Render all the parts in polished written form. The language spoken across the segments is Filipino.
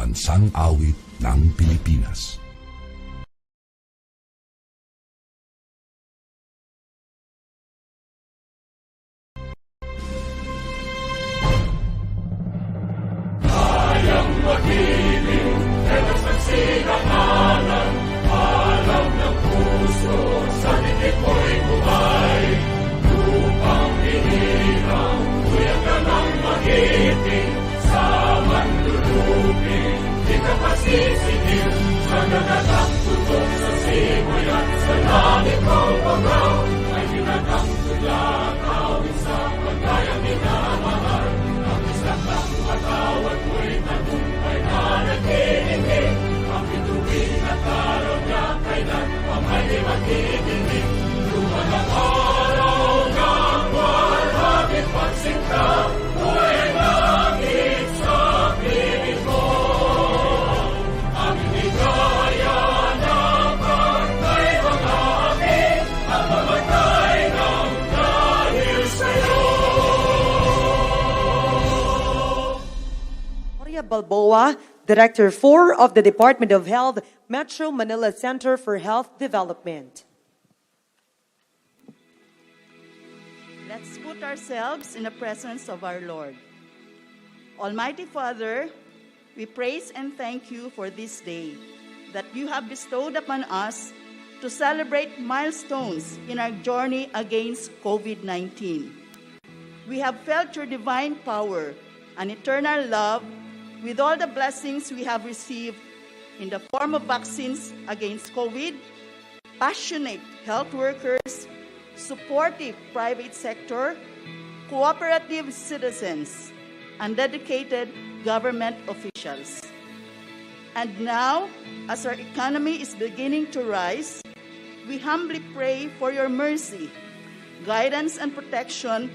Pambansang Awit ng Pilipinas. Kayang magiging etos ng sinakalan, alam ng puso, sa dikit mo'y buhay. Lupang hinirang, kuya ka ng magiting, sa manlulupin, di ka pasisingin, sa nagatang tutok sa simoy at sa langit mo pagaw, ay ginatang tulakaw, isang pagkayang minamahal, ang isang ng matawad mo'y tagumpay na nagtitingin, ang bituin at araw niya kailan pamay di magtitingin, luman ang araw ng buwan, habit pagsinta, buhay langit sa piling mo. Aming higaya na pagkay mga akin, at mamatay ng dahil sa'yo. Maria Balboa, Director 4 of the Department of Health, Metro Manila Center for Health Development. Let's put ourselves in the presence of our Lord. Almighty Father, we praise and thank you for this day that you have bestowed upon us to celebrate milestones in our journey against COVID-19. We have felt your divine power and eternal love with all the blessings we have received in the form of vaccines against COVID, passionate health workers, supportive private sector, cooperative citizens, and dedicated government officials. And now, as our economy is beginning to rise, we humbly pray for your mercy, guidance, and protection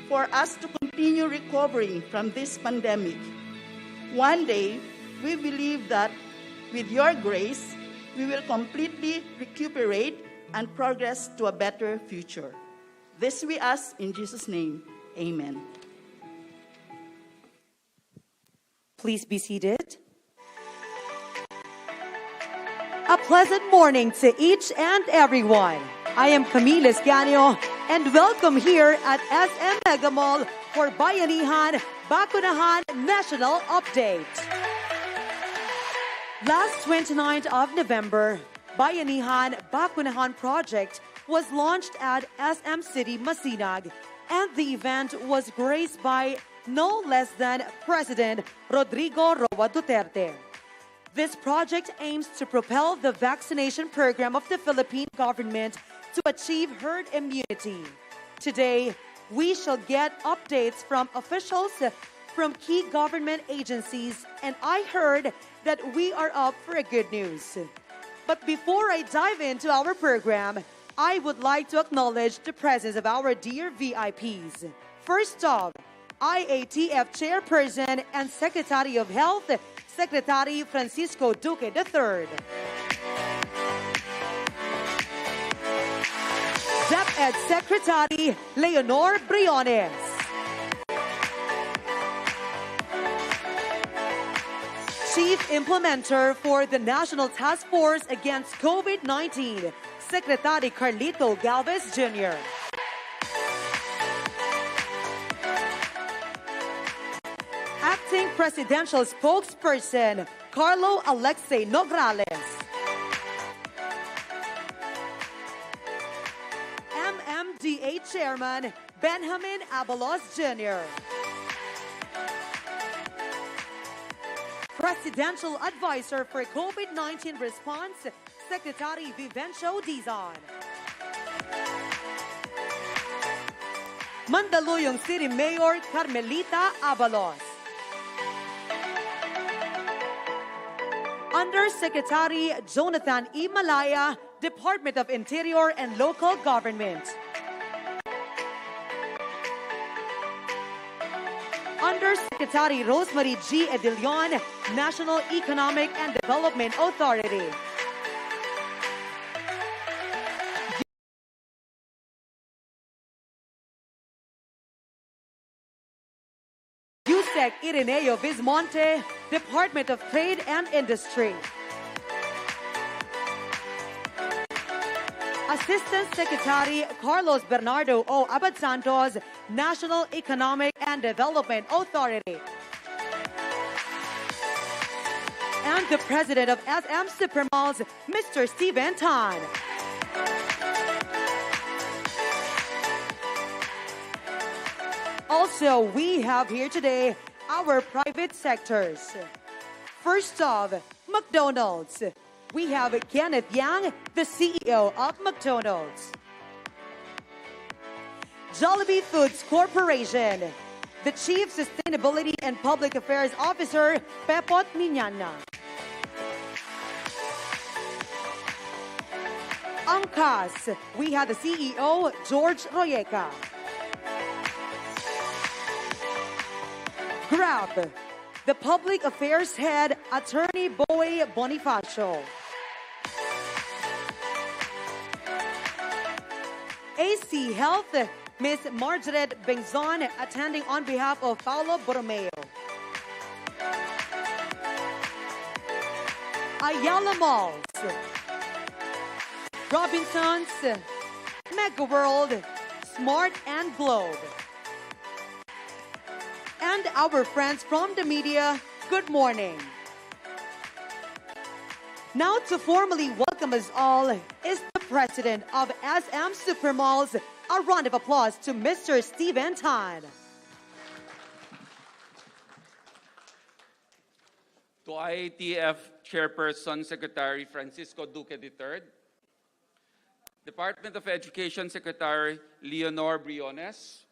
for us to continue recovering from this pandemic. One day, we believe that with your grace, we will completely recuperate and progress to a better future. This we ask in Jesus' name. Amen. Please be seated. A pleasant morning to each and everyone. I am Camille Escanio and welcome here at SM Mega Mall for Bayanihan, Bakunahan National Update. Last 29th of November, Bayanihan Bakunahan project was launched at SM City Masinag, and the event was graced by no less than President Rodrigo Roa Duterte. This project aims to propel the vaccination program of the Philippine government to achieve herd immunity. Today, we shall get updates from officials from key government agencies, and I heard that we are up for a good news. But before I dive into our program, I would like to acknowledge the presence of our dear VIPs. First off, IATF Chairperson and Secretary of Health, Secretary Francisco Duque III. DepEd Secretary Leonor Briones. Chief Implementer for the National Task Force Against COVID-19, Secretary Carlito Galvez Jr. Acting Presidential Spokesperson, Carlo Alexei Nograles. MMDA Chairman, Benjamin Abalos Jr. Presidential Advisor for COVID-19 Response, Secretary Vivencio Dizon. Mandaluyong City Mayor Carmelita Abalos. Undersecretary Jonathan E. Malaya, Department of Interior and Local Government. Undersecretary Rosemary G. Edilion, National Economic and Development Authority. Sec. Ireneo Vismonte, Department of Trade and Industry. Assistant Secretary Carlos Bernardo O. Abad Santos, National Economic and Development Authority. And the President of SM Supermalls, Mr. Steven Tan. Also, we have here today our private sectors. First off, McDonald's. We have Kenneth Yang, the CEO of McDonald's. Jollibee Foods Corporation. The Chief Sustainability and Public Affairs Officer, Pepot Miñana. Angkas. We have the CEO, George Royeca. Grab. The Public Affairs Head, Attorney Boy Bonifacio. AC Health, Ms. Margaret Bengzon, attending on behalf of Paulo Borromeo. Ayala Malls, Robinsons, Mega World, Smart and Globe. And our friends from the media, good morning. Now to formally welcome us all is the President of SM Supermalls. A round of applause to Mr. Steven Tan. To IATF Chairperson Secretary Francisco Duque III, Department of Education Secretary Leonor Briones,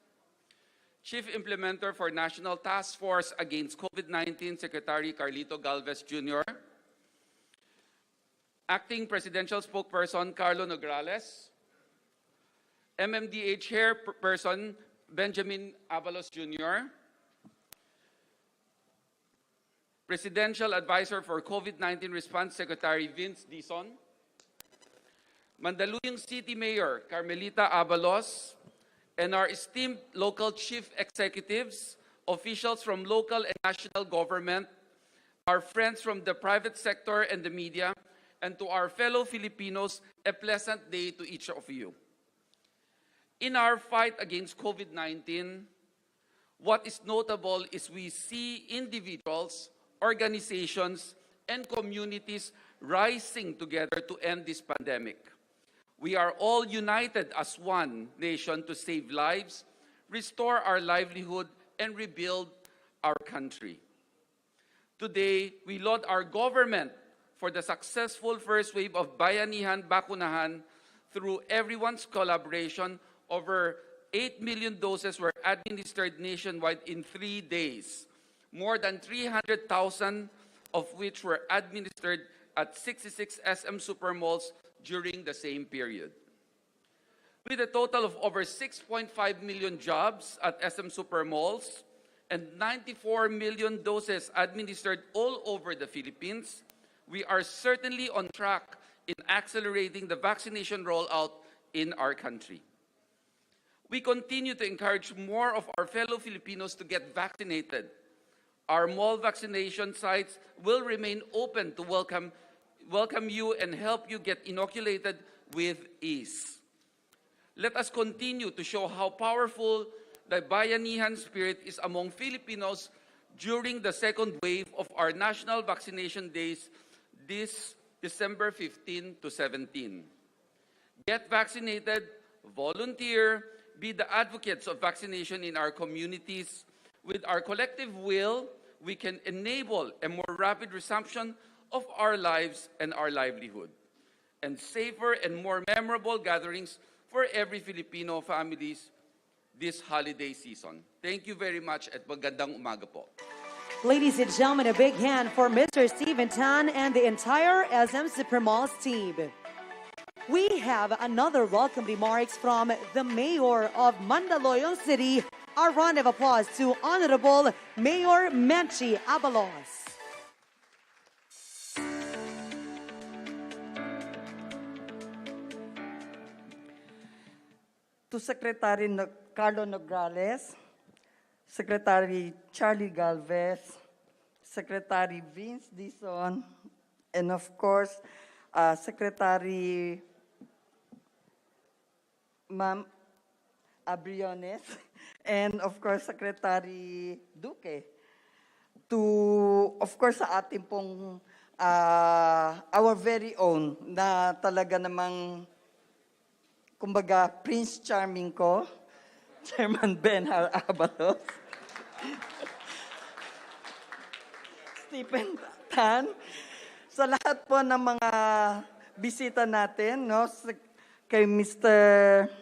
Chief Implementer for National Task Force Against COVID-19 Secretary Carlito Galvez Jr., Acting Presidential Spokesperson Carlo Nograles, MMDA Chairperson Benjamin Avalos Jr., Presidential Advisor for COVID-19 Response Secretary Vince Dizon, Mandaluyong City Mayor Carmelita Avalos, and our esteemed local chief executives, officials from local and national government, our friends from the private sector and the media, and to our fellow Filipinos, a pleasant day to each of you. In our fight against COVID-19, what is notable is we see individuals, organizations, and communities rising together to end this pandemic. We are all united as one nation to save lives, restore our livelihood, and rebuild our country. Today, we laud our government for the successful first wave of Bayanihan, Bakunahan. Through everyone's collaboration, over 8 million doses were administered nationwide in 3 days, more than 300,000 of which were administered at 66 SM Supermalls during the same period. With a total of over 6.5 million jobs at SM Supermalls and 94 million doses administered all over the Philippines, we are certainly on track in accelerating the vaccination rollout in our country. We continue to encourage more of our fellow Filipinos to get vaccinated. Our mall vaccination sites will remain open to welcome you and help you get inoculated with ease. Let us continue to show how powerful the Bayanihan spirit is among Filipinos during the second wave of our national vaccination days this December 15 to 17. Get vaccinated, volunteer, be the advocates of vaccination in our communities. With our collective will, we can enable a more rapid resumption of our lives and our livelihood, and safer and more memorable gatherings for every Filipino families this holiday season. Thank you very much at magandang umaga po. Ladies and gentlemen, a big hand for Mr. Steven Tan and the entire SM Supermalls team. We have another welcome remarks from the Mayor of Mandaluyong City. A round of applause to Honorable Mayor Menchi Abalos. To Secretary Carlo Nograles, Secretary Charlie Galvez, Secretary Vince Dizon, and of course, Secretary Ma'am Abriones, and of course, Secretary Duque. To, of course, sa ating pong our very own na talaga namang, kumbaga, Prince Charming ko, Chairman Ben Abalos, Stephen Tan, sa lahat po ng mga bisita natin, no, kay Mr.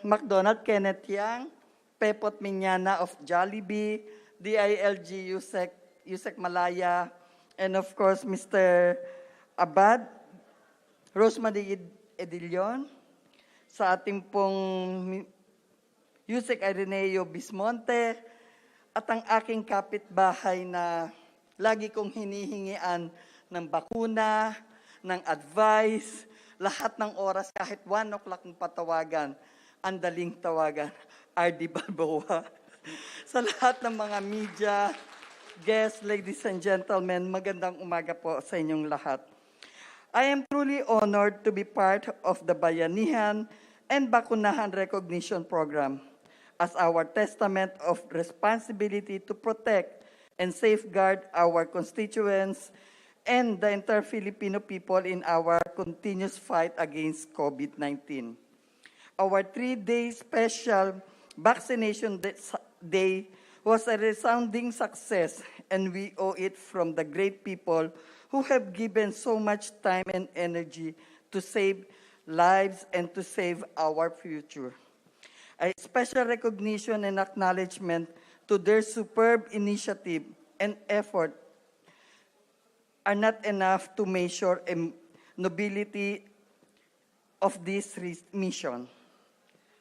McDonald, Kenneth Yang, Pepot Minyana of Jollibee, DILG Yusek Malaya, and of course, Mr. Abad, Rosemary Edilion, sa ating pong Yusek Ireneo Bismonte, at ang aking kapitbahay na lagi kong hinihingian ng bakuna, ng advice, lahat ng oras, kahit 1 o'clock ng patawagan, ang daling tawagan, RD Balboa. Sa lahat ng mga media, guests, ladies and gentlemen, magandang umaga po sa inyong lahat. I am truly honored to be part of the Bayanihan and Bakunahan Recognition Program as our testament of responsibility to protect and safeguard our constituents and the entire Filipino people in our continuous fight against COVID-19. Our 3-day special vaccination day was a resounding success, and we owe it from the great people who have given so much time and energy to save lives and to save our future. A special recognition and acknowledgement to their superb initiative and effort are not enough to measure the nobility of this mission.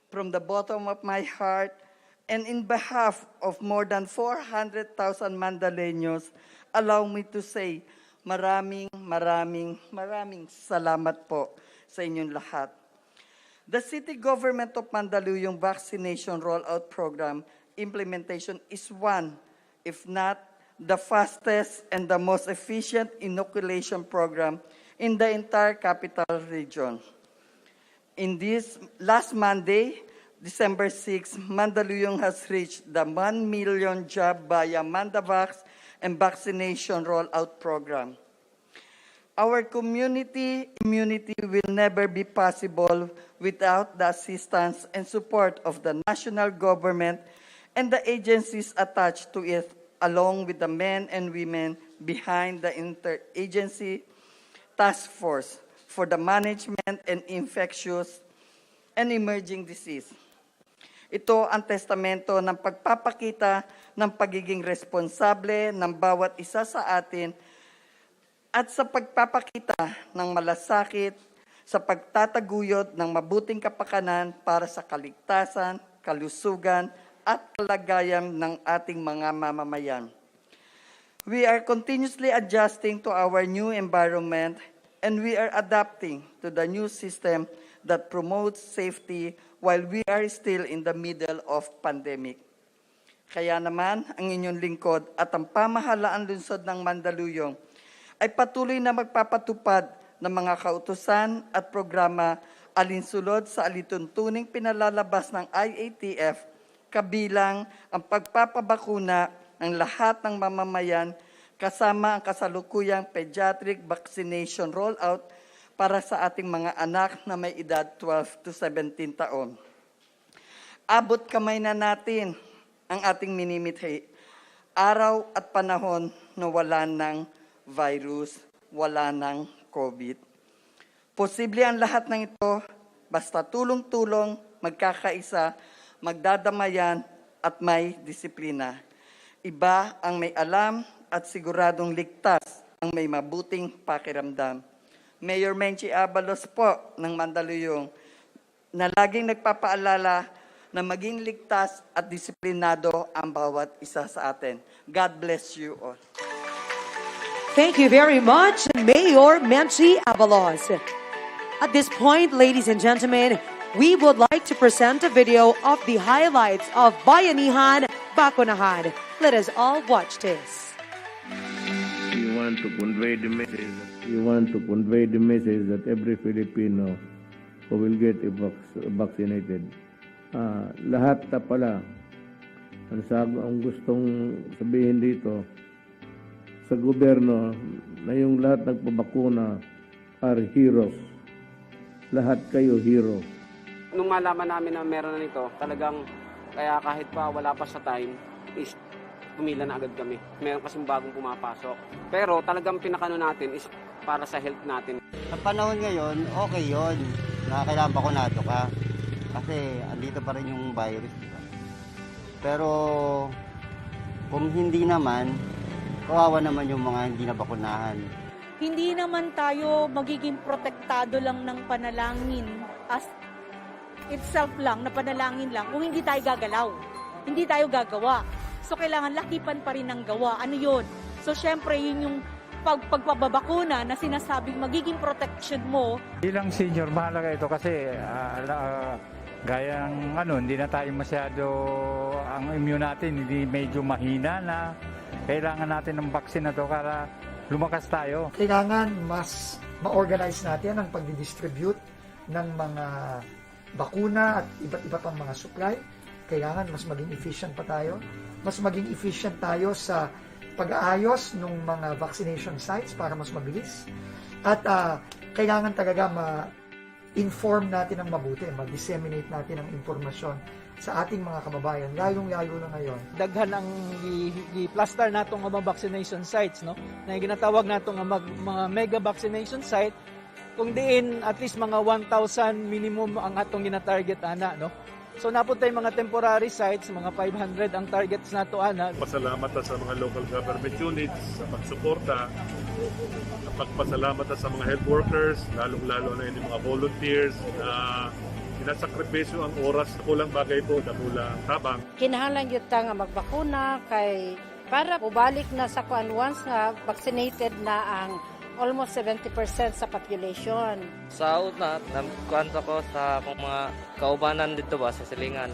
From the bottom of my heart, and in behalf of more than 400,000 Mandaleños, allow me to say maraming salamat po sa inyong lahat. The City Government of Mandaluyong Vaccination Rollout Program implementation is one, if not the fastest and the most efficient inoculation program in the entire capital region. In this last Monday, December 6, Mandaluyong has reached the 1 million job via Mandavax and vaccination rollout program. Our community immunity will never be possible without the assistance and support of the national government and the agencies attached to it, along with the men and women behind the interagency task force for the management and infectious and emerging disease. Ito ang testamento ng pagpapakita ng pagiging responsable ng bawat isa sa atin at sa pagpapakita ng malasakit sa pagtataguyod ng mabuting kapakanan para sa kaligtasan, kalusugan at kalagayan ng ating mga mamamayan. We are continuously adjusting to our new environment and we are adapting to the new system that promotes safety while we are still in the middle of pandemic. Kaya naman, ang inyong lingkod at ang pamahalaan lungsod ng Mandaluyong ay patuloy na magpapatupad ng mga kautusan at programa alinsulod sa alituntuning pinalalabas ng IATF, kabilang ang pagpapabakuna ng lahat ng mamamayan kasama ang kasalukuyang pediatric vaccination rollout para sa ating mga anak na may edad 12 to 17 taon. Abot kamay na natin ang ating minimithi. Araw at panahon na wala ng virus, wala ng COVID. Posible ang lahat ng ito basta tulong-tulong, magkakaisa, magdadamayan at may disiplina. Iba ang may alam at siguradong ligtas ang may mabuting pakiramdam. Mayor Menchi Abalos po ng Mandaluyong na laging nagpapaalala na maging ligtas at disiplinado ang bawat isa sa atin. God bless you all. Thank you very much, Mayor Menchi Abalos. At this point, ladies and gentlemen, we would like to present a video of the highlights of Bayanihan, Bakunahan. Let us all watch this. You want to convey the message. You want to convey the message that every Filipino who will get vaccinated, lahat na pala, ang gustong sabihin dito sa gobyerno na yung lahat nagpabakuna are heroes. Lahat kayo hero. Nung malaman namin na meron na nito, talagang kaya kahit pa wala pa sa time, is pumila na agad kami. Meron kasing bagong pumapasok. Pero talagang pinakano natin is para sa health natin. Sa panahon ngayon, okay yon na kailangan bakunado ka. Kasi andito pa rin yung virus. Diba? Pero kung hindi naman, kawawa naman yung mga hindi nabakunahan. Hindi naman tayo magiging protektado lang ng panalangin as itself lang, na panalangin lang, kung hindi tayo gagalaw. Hindi tayo gagawa. So, kailangan lakipan pa rin ng gawa. Ano yun? So, syempre, yun yung pagpababakuna na sinasabing magiging protection mo. Bilang senior, mahalaga ito kasi gaya ng hindi na tayo masyado, ang immune natin, hindi medyo mahina na. Kailangan natin ng vaccine na to para lumakas tayo. Kailangan mas ma-organize natin ang pagdidistribute ng mga bakuna at iba't iba pang mga supply. Kailangan mas maging efficient pa tayo. Mas maging efficient tayo sa pag-aayos ng mga vaccination sites para mas mabilis. At kailangan talaga ma-inform natin ng mabuti, ma-disseminate natin ang impormasyon sa ating mga kababayan, lalong-lalo na ngayon. Daghan ang i-plaster natong mga vaccination sites, no? Na ginatawag natong mga mega vaccination site, kung diin at least mga 1,000 minimum ang atong gina-target ana, no? So napuntay mga temporary sites, mga 500 ang targets nato ana. Pasalamat sa mga local government units sa pagsuporta. Pagpasalamat sa mga health workers, lalong-lalo na yung mga volunteers na sinasakripisyo ang oras. Kulang bagay po, dakulang tabang. Kinahanglan yun nga magbakuna kay para ubalik na sa kuan once nga vaccinated na ang almost 70% sa population. Sa una, nagkuhan ko sa mga kaubanan dito ba sa silingan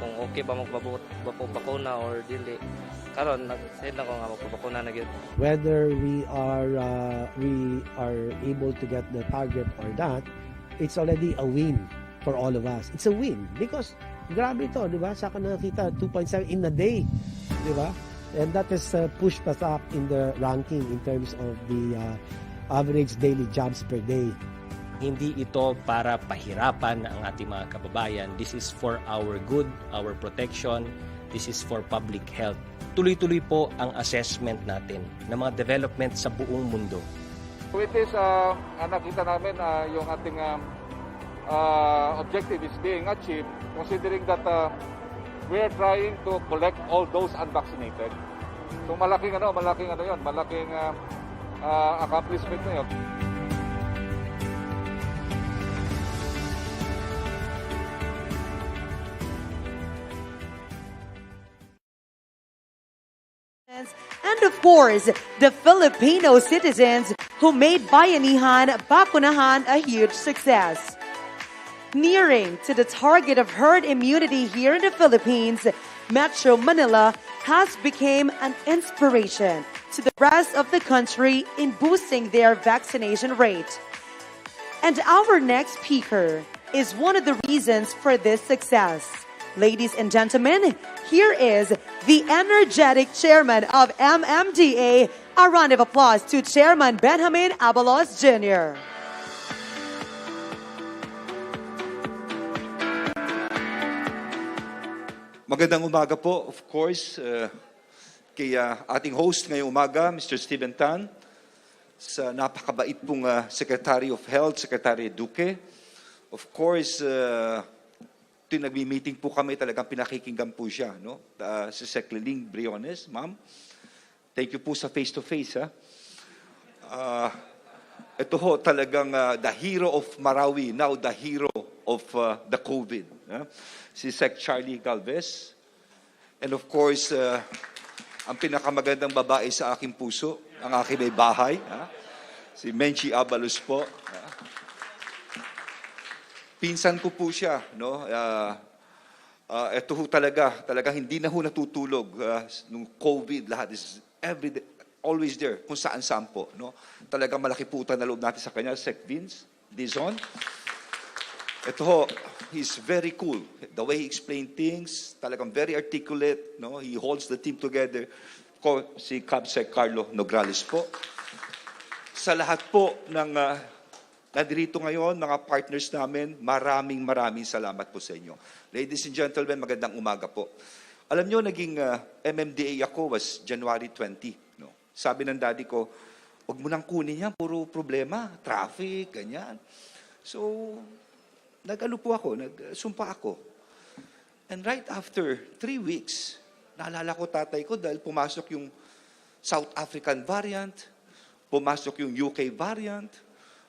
kung okay ba magbabakuna or dili. Karon nag-send ako nga magbabakuna na gyud. Whether we are able to get the target or not, it's already a win for all of us. It's a win because grabe ito, di ba? Saka nakita 2.7 in a day, di ba? And that has pushed us up in the ranking in terms of the average daily jobs per day. Hindi ito para pahirapan ang ating mga kababayan. This is for our good, our protection. This is for public health. Tuloy-tuloy po ang assessment natin ng mga development sa buong mundo. With this, nakita namin yung ating objective is being achieved, considering that we are trying to collect all those unvaccinated. So malaking accomplishment na yun. And of course, the Filipino citizens who made Bayanihan, Bakunahan a huge success. Nearing to the target of herd immunity here in the Philippines, Metro Manila has become an inspiration to the rest of the country in boosting their vaccination rate. And our next speaker is one of the reasons for this success. Ladies and gentlemen, here is the energetic chairman of MMDA. A round of applause to Chairman Benjamin Abalos Jr. Magandang umaga po, of course, kay ating host ngayong umaga, Mr. Steven Tan, sa napakabait pong Secretary of Health, Secretary Duque. Of course, nagmi-meeting po kami, talagang pinakikinggan po siya, no? Si Sec Liling Briones, ma'am. Thank you po sa face-to-face, ha? Ito ho talagang the hero of Marawi, now the hero of the COVID. Si Sec Charlie Galvez. And of course, ang pinakamagandang babae sa aking puso, ang aking may bahay, si Menchi Abalos po. Pinsan ko po siya, no? Ito ho talaga hindi na ho natutulog. Nung COVID, lahat is every day, always there, kung saan-saan po. No? Talagang malaki puta na loob natin sa kanya, Sec Vince Dizon. Ito ho, he's very cool. The way he explains things, talagang very articulate. No? He holds the team together. Si Cabsec Carlo Nograles po. Sa lahat po ng nadirito ngayon, mga partners namin, maraming salamat po sa inyo. Ladies and gentlemen, magandang umaga po. Alam nyo, naging MMDA ako was January 20. No? Sabi ng daddy ko, huwag mo nang kunin yan, puro problema, traffic, ganyan. So, nagsumpa ako. And right after 3 weeks, naalala ko tatay ko dahil pumasok yung South African variant, pumasok yung UK variant,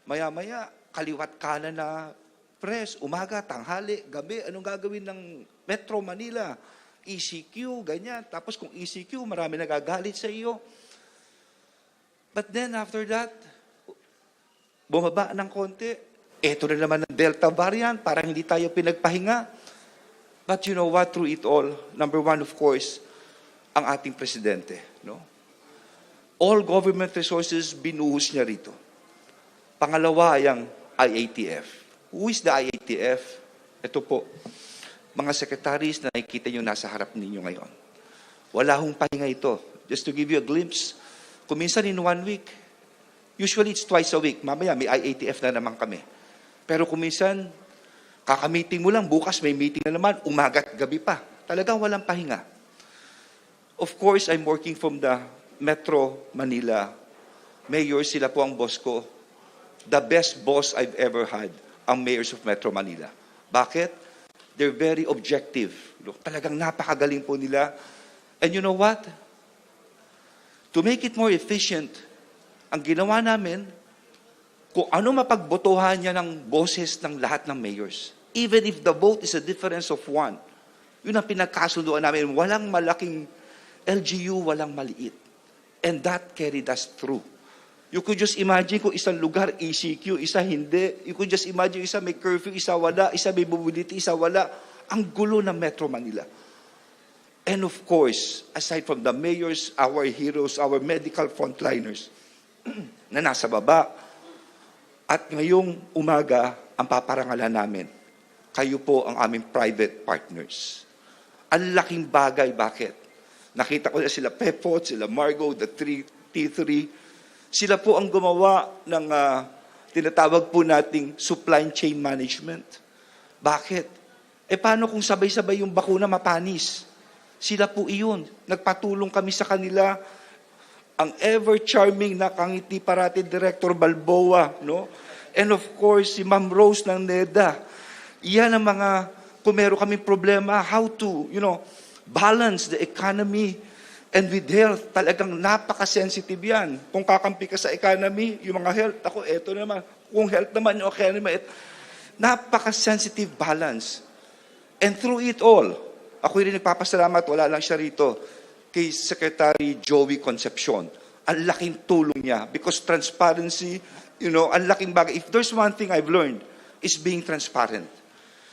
maya-maya, kaliwat kanan na press, umaga, tanghali, gabi, anong gagawin ng Metro Manila? ECQ, ganyan. Tapos kung ECQ, marami nagagalit sa iyo. But then after that, bumaba ng konti. Ito na naman ang Delta variant, parang hindi tayo pinagpahinga. But you know what, through it all, number one, of course, ang ating presidente. No? All government resources, binuhos niya rito. Pangalawa, yung IATF. Who is the IATF? Ito po, mga secretaries na nakikita nyo nasa harap ninyo ngayon. Wala hong pahinga ito. Just to give you a glimpse, kung minsan in 1 week, usually it's twice a week. Mamaya may IATF na naman kami. Pero kung minsan, kaka-meeting mo lang, bukas may meeting na naman, umaga't gabi pa. Talagang walang pahinga. Of course, I'm working from the Metro Manila. Mayor, sila po ang boss ko. The best boss I've ever had, ang mayors of Metro Manila. Bakit? They're very objective. Talagang napakagaling po nila. And you know what? To make it more efficient, ang ginawa namin, kung ano mapagbotohan niya ng boses ng lahat ng mayors. Even if the vote is a difference of 1. Yun ang pinagkasunduan namin. Walang malaking LGU, walang maliit. And that carried us through. You could just imagine kung isang lugar ECQ, isa hindi. You could just imagine isa may curfew, isa wala, isa may mobility, isa wala. Ang gulo ng Metro Manila. And of course, aside from the mayors, our heroes, our medical frontliners na nasa baba, at ngayong umaga, ang paparangalan namin, kayo po ang aming private partners. Ang laking bagay, bakit? Nakita ko na sila Pepot, sila Margo, the T3. Sila po ang gumawa ng tinatawag po nating supply chain management. Bakit? Paano kung sabay-sabay yung bakuna mapanis? Sila po iyon. Nagpatulong kami sa kanila. Ang ever-charming na kangiti parati Director Balboa, no? And of course, si Ma'am Rose ng NEDA. Iyan ang mga, kung meron kaming problema, how to, balance the economy and with health. Talagang napaka-sensitive yan. Kung kakampi ka sa economy, yung mga health, ako, eto naman. Kung health naman, yung economy, napaka-sensitive balance. And through it all, ako rin nagpapasalamat, wala lang siya rito, kay Secretary Joey Concepcion. Ang laking tulong niya because transparency, ang laking bagay. If there's one thing I've learned, is being transparent.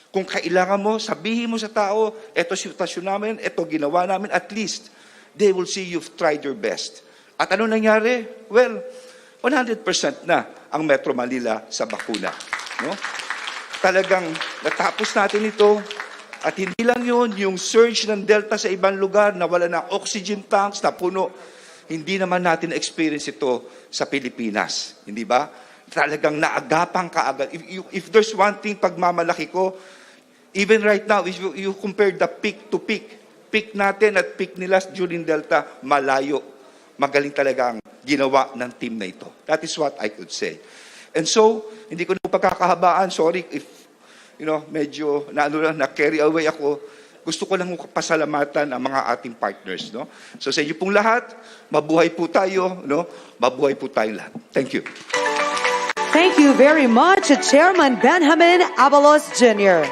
Kung kailangan mo, sabihin mo sa tao, eto sitwasyon namin, eto ginawa namin, at least, they will see you've tried your best. At ano nangyari? Well, 100% na ang Metro Manila sa bakuna. No? Talagang natapos natin ito. At hindi lang yun, yung surge ng Delta sa ibang lugar na wala na oxygen tanks na puno, hindi naman natin experience ito sa Pilipinas. Hindi ba? Talagang naagapang kaagad. If there's one thing pagmamalaki ko, even right now, if you compare the peak to peak natin at peak nila during Delta, malayo. Magaling talaga ang ginawa ng team na ito. That is what I could say. And so, hindi ko na pagkakahabaan. Sorry if medyo na-carry away ako. Gusto ko lang pasalamatan ang mga ating partners. No? So sa inyo pong lahat, mabuhay po tayo. No? Mabuhay po tayo lahat. Thank you. Thank you very much, Chairman Benjamin Abalos Jr.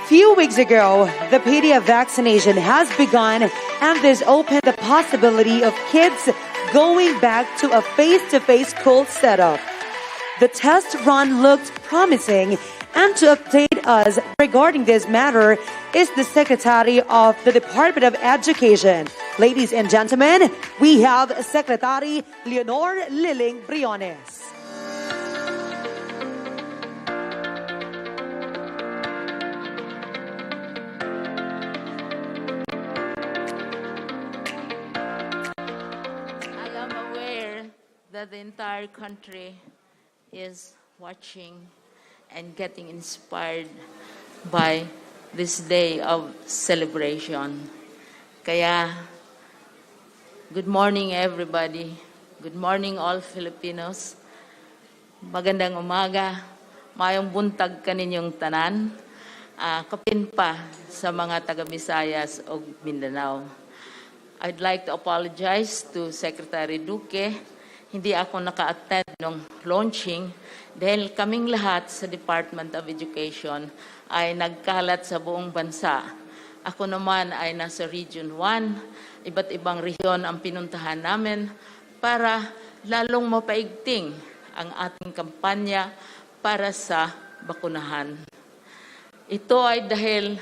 Few weeks ago, the PDA vaccination has begun and this opened the possibility of kids going back to a face-to-face school setup. The test run looked promising, and to update us regarding this matter is the Secretary of the Department of Education. Ladies and gentlemen, we have Secretary Leonor Liling Briones. I am aware that the entire country is watching and getting inspired by this day of celebration. Kaya, good morning everybody. Good morning all Filipinos. Magandang umaga. Mayong buntag kaninyong tanan. Kapin pa sa mga taga-Visayas o Mindanao. I'd like to apologize to Secretary Duque. Hindi ako naka-attend ng launching dahil kaming lahat sa Department of Education ay nagkalat sa buong bansa. Ako naman ay nasa Region 1, iba't ibang rehiyon ang pinuntahan namin para lalong mapaigting ang ating kampanya para sa Bakunahan. Ito ay dahil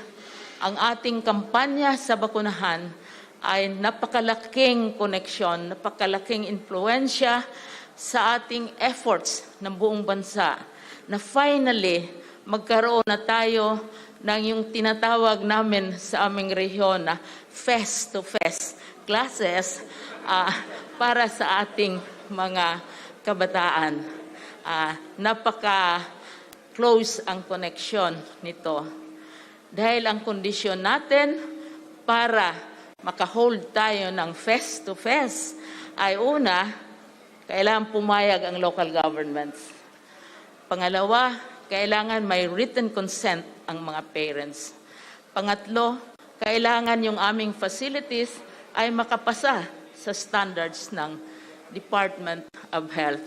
ang ating kampanya sa Bakunahan ay napakalaking koneksyon, napakalaking impluensya sa ating efforts ng buong bansa na finally magkaroon na tayo ng yung tinatawag namin sa aming rehiyon na face-to-face classes para sa ating mga kabataan. Napaka-close ang koneksyon nito. Dahil ang kondisyon natin para makahold tayo ng face-to-face ay una, kailangan pumayag ang local governments. Pangalawa, kailangan may written consent ang mga parents. Pangatlo, kailangan yung aming facilities ay makapasa sa standards ng Department of Health.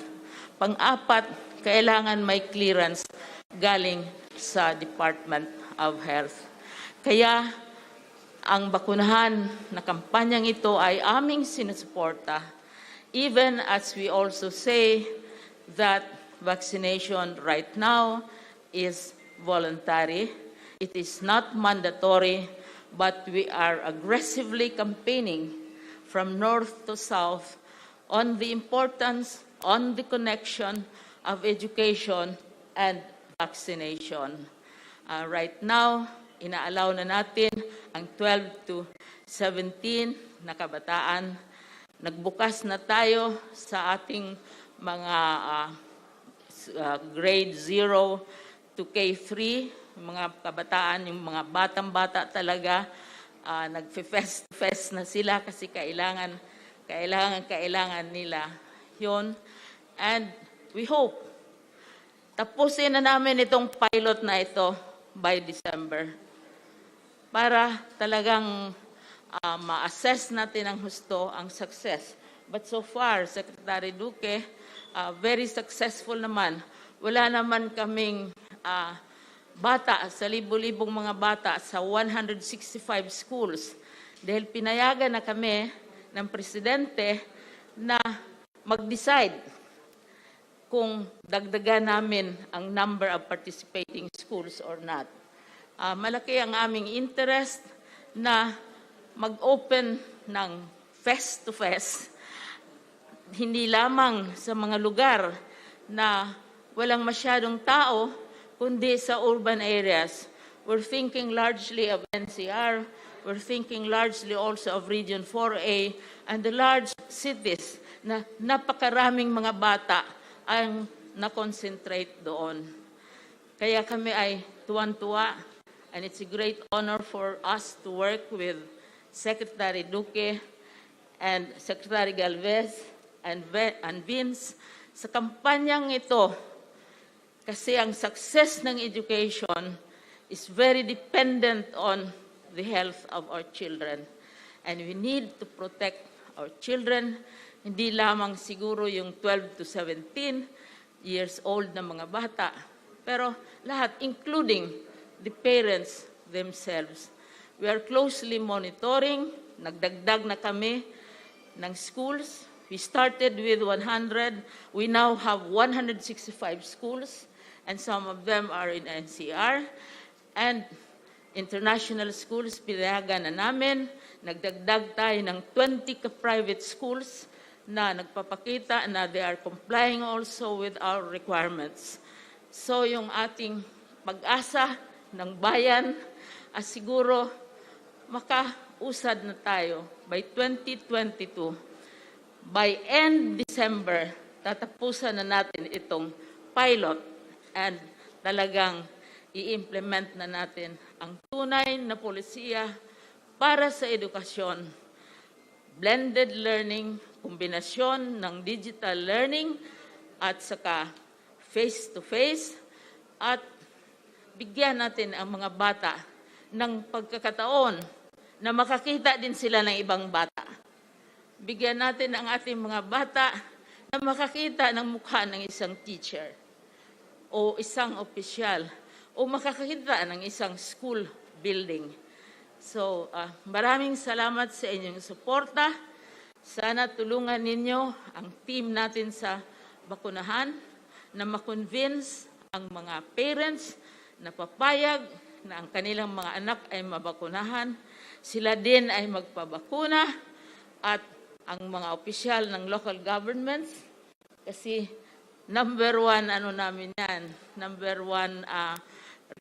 Pang-apat, kailangan may clearance galing sa Department of Health. Kaya, ang Bakunahan na kampanyang ito ay aming sinusuporta, even as we also say that vaccination right now is voluntary. It is not mandatory, but we are aggressively campaigning from north to south on the importance, on the connection of education and vaccination. Right now, inaalaw na natin ang 12 to 17 na kabataan. Nagbukas na tayo sa ating mga grade 0 to K3, mga kabataan, yung mga batang-bata talaga, nag-fest na sila kasi kailangan nila yon. And we hope, tapusin na namin itong pilot na ito by December para talagang ma-assess natin ang husto, ang success. But so far, Secretary Duque, very successful naman. Wala naman kaming bata, sa libo-libong mga bata sa 165 schools. Dahil pinayagan na kami ng Presidente na mag-decide kung dagdagan namin ang number of participating schools or not. Malaki ang aming interest na mag-open ng face-to-face, hindi lamang sa mga lugar na walang masyadong tao, kundi sa urban areas. We're thinking largely of NCR, we're thinking largely also of Region 4A, and the large cities na napakaraming mga bata ang na-concentrate doon. Kaya kami ay tuwan-tuwa, and it's a great honor for us to work with Secretary Duque and Secretary Galvez and Vince sa kampanyang ito. Kasi ang success ng education is very dependent on the health of our children. And we need to protect our children, hindi lamang siguro yung 12 to 17 years old na mga bata, pero lahat, including the parents themselves. We are closely monitoring, nagdagdag na kami ng schools. We started with 100, we now have 165 schools, and some of them are in NCR. And international schools, pinayagan na namin. Nagdagdag tayo ng 20 private schools na nagpapakita na they are complying also with our requirements. So yung ating pag-asa ng bayan, siguro makausad na tayo by 2022. By end December, tatapusan na natin itong pilot and talagang i-implement na natin ang tunay na polisiya para sa edukasyon. Blended learning, kombinasyon ng digital learning at saka face-to-face at bigyan natin ang mga bata ng pagkakataon na makakita din sila ng ibang bata. Bigyan natin ang ating mga bata na makakita ng mukha ng isang teacher o isang opisyal o makakita ng isang school building. So, maraming salamat sa inyong suporta. Sana tulungan ninyo ang team natin sa Bakunahan na makonvince ang mga parents na papayag na ang kanilang mga anak ay mabakunahan. Sila din ay magpabakuna at ang mga opisyal ng local governments kasi number one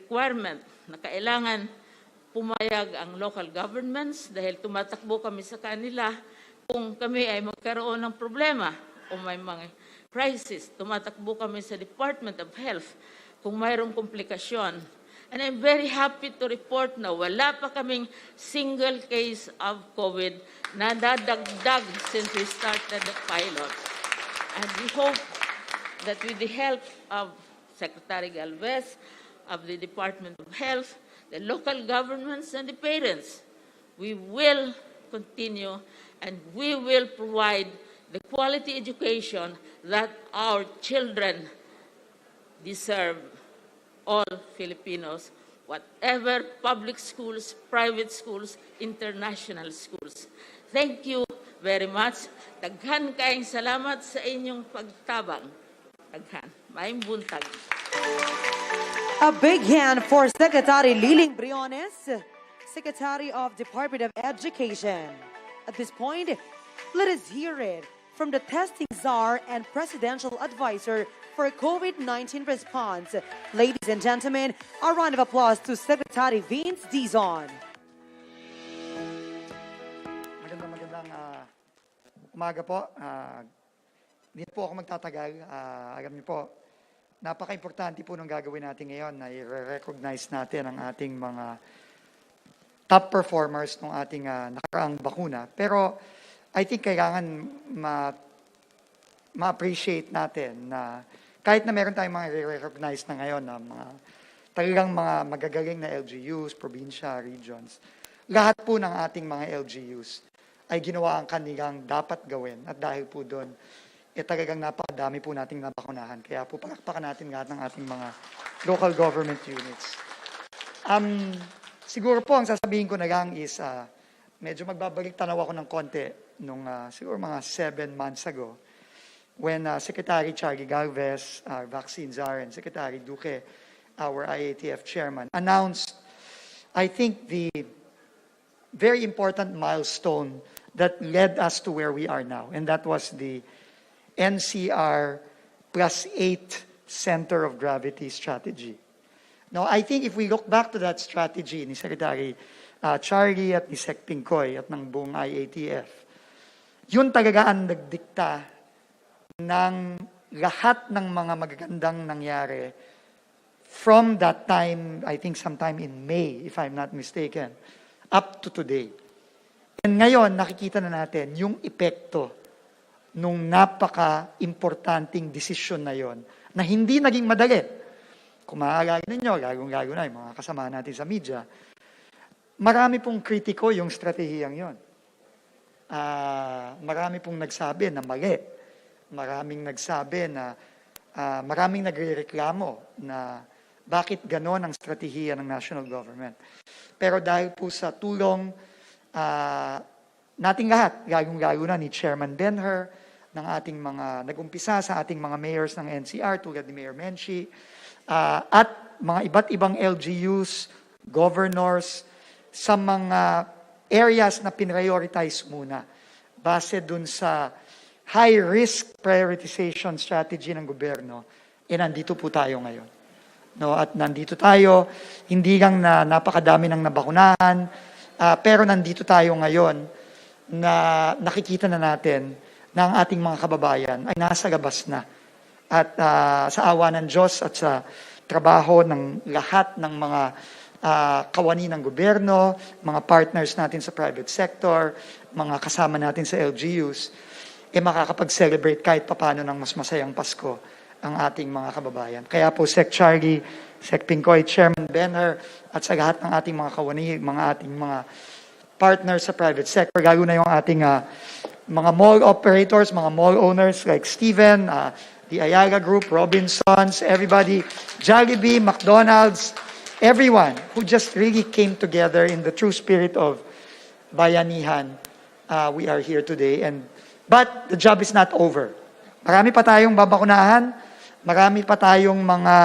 requirement na kailangan pumayag ang local governments dahil tumatakbo kami sa kanila kung kami ay magkaroon ng problema o may mga crisis. Tumatakbo kami sa Department of Health kung mayroong komplikasyon. And I'm very happy to report na wala pa kaming single case of COVID na dadagdag since we started the pilot. And we hope that with the help of Secretary Galvez, of the Department of Health, the local governments, and the parents, we will continue and we will provide the quality education that our children deserve. All Filipinos, whatever public schools, private schools, international schools. Thank you very much. Daghan kayong salamat sa inyong pagtabang. Daghan. Maayong buntag. A big hand for Secretary Liling Briones, Secretary of Department of Education. At this point, let us hear it from the testing czar and presidential advisor for COVID-19 response. Ladies and gentlemen, a round of applause to Secretary Vince Dizon. Magandang umaga po. Hindi po ako magtatagal. Alam niyo po, napaka-importante po ng gagawin natin ngayon na i-recognize natin ang ating mga top performers ng ating nakaraang bakuna. Pero I think kailangan ma-appreciate natin na kahit na meron tayong mga recognize na ngayon na talagang mga magagaling na LGUs, probinsya, regions, lahat po ng ating mga LGUs ay ginawa ang kanilang dapat gawin. At dahil po doon, talagang napakadami po nating nabakunahan. Kaya po palakpakan natin lahat ng ating mga local government units. Siguro po ang sasabihin ko na lang is medyo magbabalik tanaw ako ng konti nung siguro mga 7 months ago when Secretary Charlie Galvez, our vaccine czar, and Secretary Duque, our IATF chairman, announced, I think, the very important milestone that led us to where we are now, and that was the NCR +8 center of gravity strategy. Now, I think if we look back to that strategy ni Secretary Charlie at ni Sec Pincoy at ng buong IATF, yun talaga ang nagdikta ng lahat ng mga magagandang nangyari from that time, I think sometime in May, if I'm not mistaken, up to today. And ngayon, nakikita na natin yung epekto nung napaka-importanting desisyon na yon na hindi naging madali. Kung maaalala ninyo, lagong-lalo na yung mga kasama natin sa media, marami pong kritiko yung stratehiyang yon. Marami pong nagsabi na mali. Maraming nagsabi na, maraming nagrereklamo na bakit ganon ang strategiya ng national government. Pero dahil po sa tulong nating lahat, lagong-lalo na ni Chairman Benher, ng ating mga, nag-umpisa sa ating mga mayors ng NCR, tulad ni Mayor Menchie, at mga iba't ibang LGUs governors sa mga areas na pinrioritize muna base dun sa high-risk prioritization strategy ng gobyerno. Nandito po tayo ngayon. No, at nandito tayo, hindi lang na napakadami ng nabakunahan, pero nandito tayo ngayon na nakikita na natin na ang ating mga kababayan ay nasa labas na. At sa awa ng Diyos at sa trabaho ng lahat ng mga kawani ng gobyerno, mga partners natin sa private sector, mga kasama natin sa LGUs, makakapag-celebrate kahit papano ng mas masayang Pasko ang ating mga kababayan. Kaya po, Sec. Charlie, Sec. Pincoy, Chairman Benher, at sa lahat ng ating mga kawani, mga ating mga partners sa private sector, lalo na yung ating mga mall operators, mga mall owners like Steven, the Ayala Group, Robinsons, everybody, Jollibee, McDonald's, everyone who just really came together in the true spirit of Bayanihan. We are here today. But the job is not over. Marami pa tayong babakunahan, marami pa tayong mga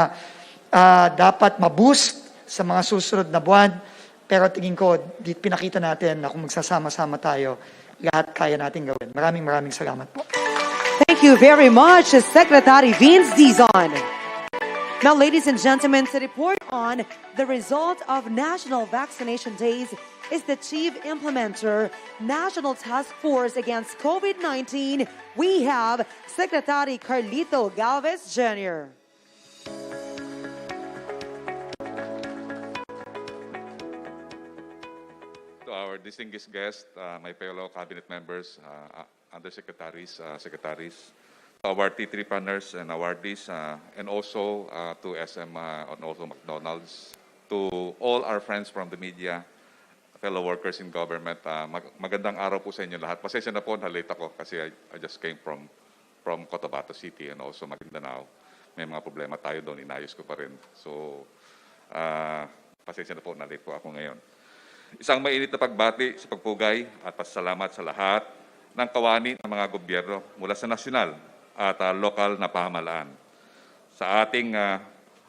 dapat ma-boost sa mga susunod na buwan. Pero tingin ko, pinakita natin na kung magsasama-sama tayo, lahat kaya natin gawin. Maraming salamat po. Thank you very much, Secretary Vince Dizon. Now, ladies and gentlemen, to report on the result of National Vaccination Days is the Chief Implementer, National Task Force Against COVID-19. We have Secretary Carlito Galvez Jr. To our distinguished guests, my fellow cabinet members, undersecretaries, secretaries, our T3 partners and awardees, and also to SM and also McDonald's, to all our friends from the media, fellow workers in government, magandang araw po sa inyo lahat. Pasensya na po, na-late ako kasi I just came from Cotabato City and also Maguindanao. May mga problema tayo doon, inayos ko pa rin. So, pasensya na po, na-late po ako ngayon. Isang mainit na pagbati sa pagpugay at pasalamat sa lahat ng kawani ng mga gobyerno mula sa nasyonal at lokal na pamahalaan. Sa ating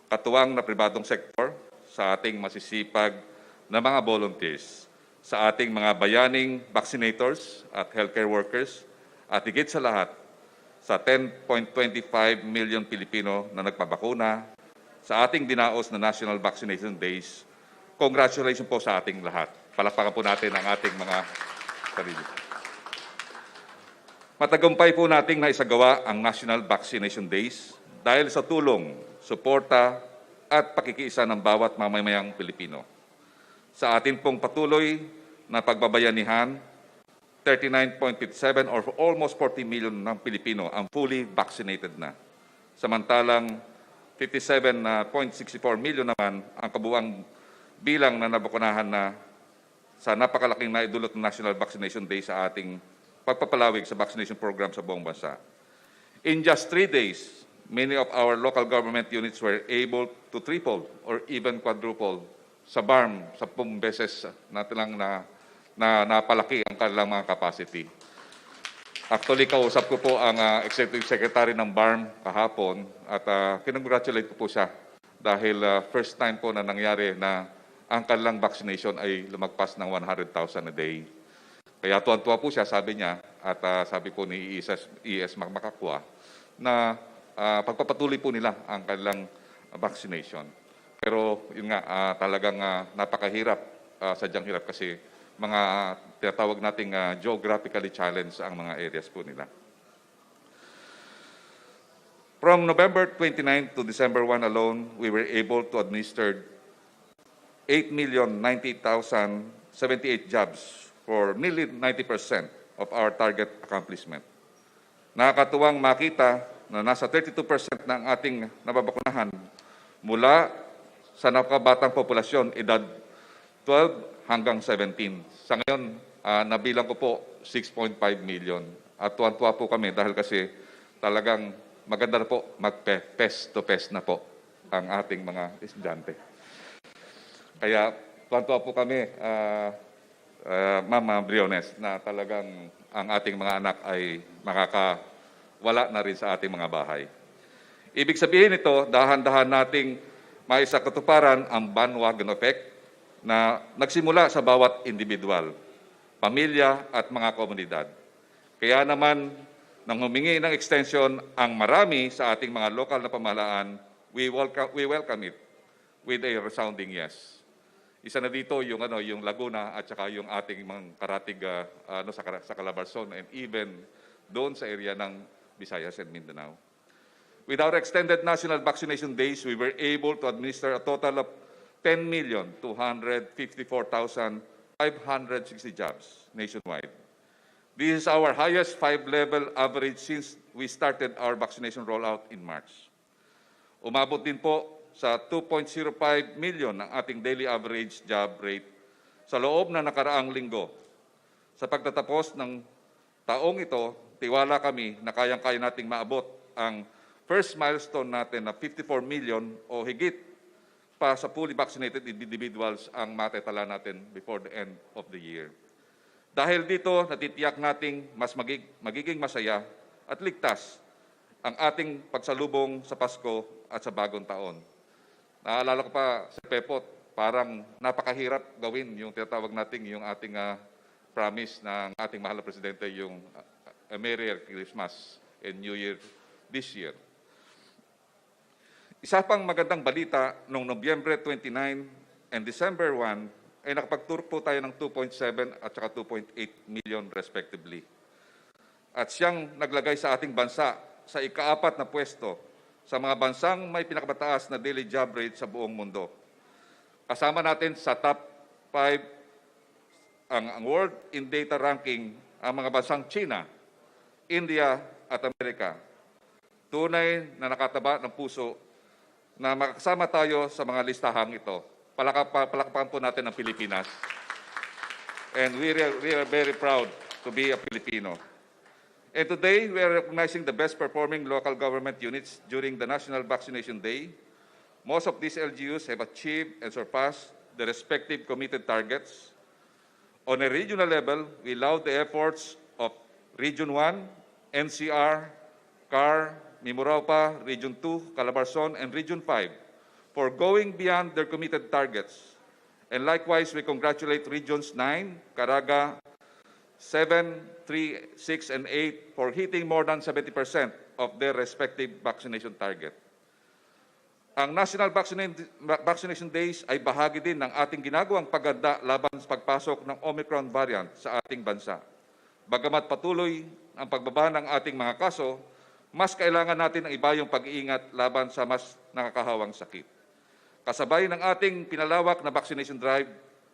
katuwang na pribadong sektor, sa ating masisipag na mga volunteers, sa ating mga bayaning vaccinators at healthcare workers, at higit sa lahat, sa 10.25 million Pilipino na nagpabakuna, sa ating dinaos na National Vaccination Days, congratulations po sa ating lahat. Palakpakan po natin ang ating mga sarili. Matagumpay po nating naisagawa ang National Vaccination Days dahil sa tulong, suporta at pakikiisa ng bawat mamamayang Pilipino. Sa atin pong patuloy na pagbabayanihan, 39.57 or almost 40 million ng Pilipino ang fully vaccinated na. Samantalang 57.64 million naman ang kabuuang bilang na nabakunahan na sa napakalaking naidulot ng National Vaccination Day sa ating pagpapalawig sa vaccination program sa buong bansa. In just 3 days, many of our local government units were able to triple or even quadruple sa BARM, 10 beses natin lang na napalaki ang kanilang mga capacity. Actually, kausap ko po ang Executive Secretary ng BARM kahapon at kinongratulate ko po siya dahil first time po na nangyari na ang kanilang vaccination ay lumagpas ng 100,000 a day. Kaya tuwan-tuwa po siya, sabi niya, at sabi po ni ES Makakwa, na pagpapatuloy po nila ang kanilang vaccination. Pero yun nga, talagang napakahirap, sadyang hirap kasi mga tinatawag nating geographically challenged ang mga areas po nila. From November 29 to December 1 alone, we were able to administer 8,090,078 jobs for nearly 90% of our target accomplishment. Nakakatuwang makita na nasa 32% ng ating nababakunahan mula sa napakabatang populasyon, edad 12 hanggang 17. Sa ngayon, nabilang ko po 6.5 million. At tuwan-tuwa po kami dahil kasi talagang maganda na po mag-face to face na po ang ating mga estudyante. Kaya tuwan-tuwa po kami, Mama Briones, na talagang ang ating mga anak ay makakawala na rin sa ating mga bahay. Ibig sabihin ito, dahan-dahan nating maisakatuparan ang bandwagon effect na nagsimula sa bawat individual, pamilya at mga komunidad. Kaya naman, nang humingi ng extension ang marami sa ating mga lokal na pamahalaan, we welcome it with a resounding yes. Isa na dito yung Laguna at saka yung ating mga karatig sa Calabarzon and even doon sa area ng Visayas and Mindanao. With our extended national vaccination days, we were able to administer a total of 10,254,560 jabs nationwide. This is our highest 5-level average since we started our vaccination rollout in March. Umabot din po sa 2.05 million ang ating daily average job rate sa loob na nakaraang linggo. Sa pagtatapos ng taong ito, tiwala kami na kayang-kaya nating maabot ang first milestone natin na 54 million o higit pa sa fully vaccinated individuals ang matetala natin before the end of the year. Dahil dito, natitiyak nating mas magiging masaya at ligtas ang ating pagsalubong sa Pasko at sa bagong taon. Naalala ko pa sa Pepot, parang napakahirap gawin yung tinatawag nating yung ating promise ng ating mahal na Presidente, yung Merry Christmas and New Year this year. Isa pang magandang balita, noong Nobyembre 29 and December 1, ay nakapagturo po tayo ng 2.7 at saka 2.8 million respectively. At siyang naglagay sa ating bansa sa ika-4 na pwesto sa mga bansang may pinakamataas na daily job rate sa buong mundo. Kasama natin sa top 5 ang World in Data Ranking ang mga bansang China, India at Amerika. Tunay na nakataba ng puso na makasama tayo sa mga listahang ito. Palakpakan po natin ang Pilipinas. And we are very proud to be a Filipino. And today, we are recognizing the best performing local government units during the National Vaccination Day. Most of these LGUs have achieved and surpassed the respective committed targets. On a regional level, we laud the efforts of Region 1, NCR, CAR, Mimoraupa, Region 2, Calabarzon, and Region 5 for going beyond their committed targets. And likewise, we congratulate Regions 9, Caraga, 7, 3, 6, and 8 for hitting more than 70% of their respective vaccination target. Ang National Vaccination Days ay bahagi din ng ating ginagawang pagganda laban sa pagpasok ng Omicron variant sa ating bansa. Bagamat patuloy ang pagbaba ng ating mga kaso, mas kailangan natin ang iba yung pag-iingat laban sa mas nakakahawang sakit. Kasabay ng ating pinalawak na vaccination drive,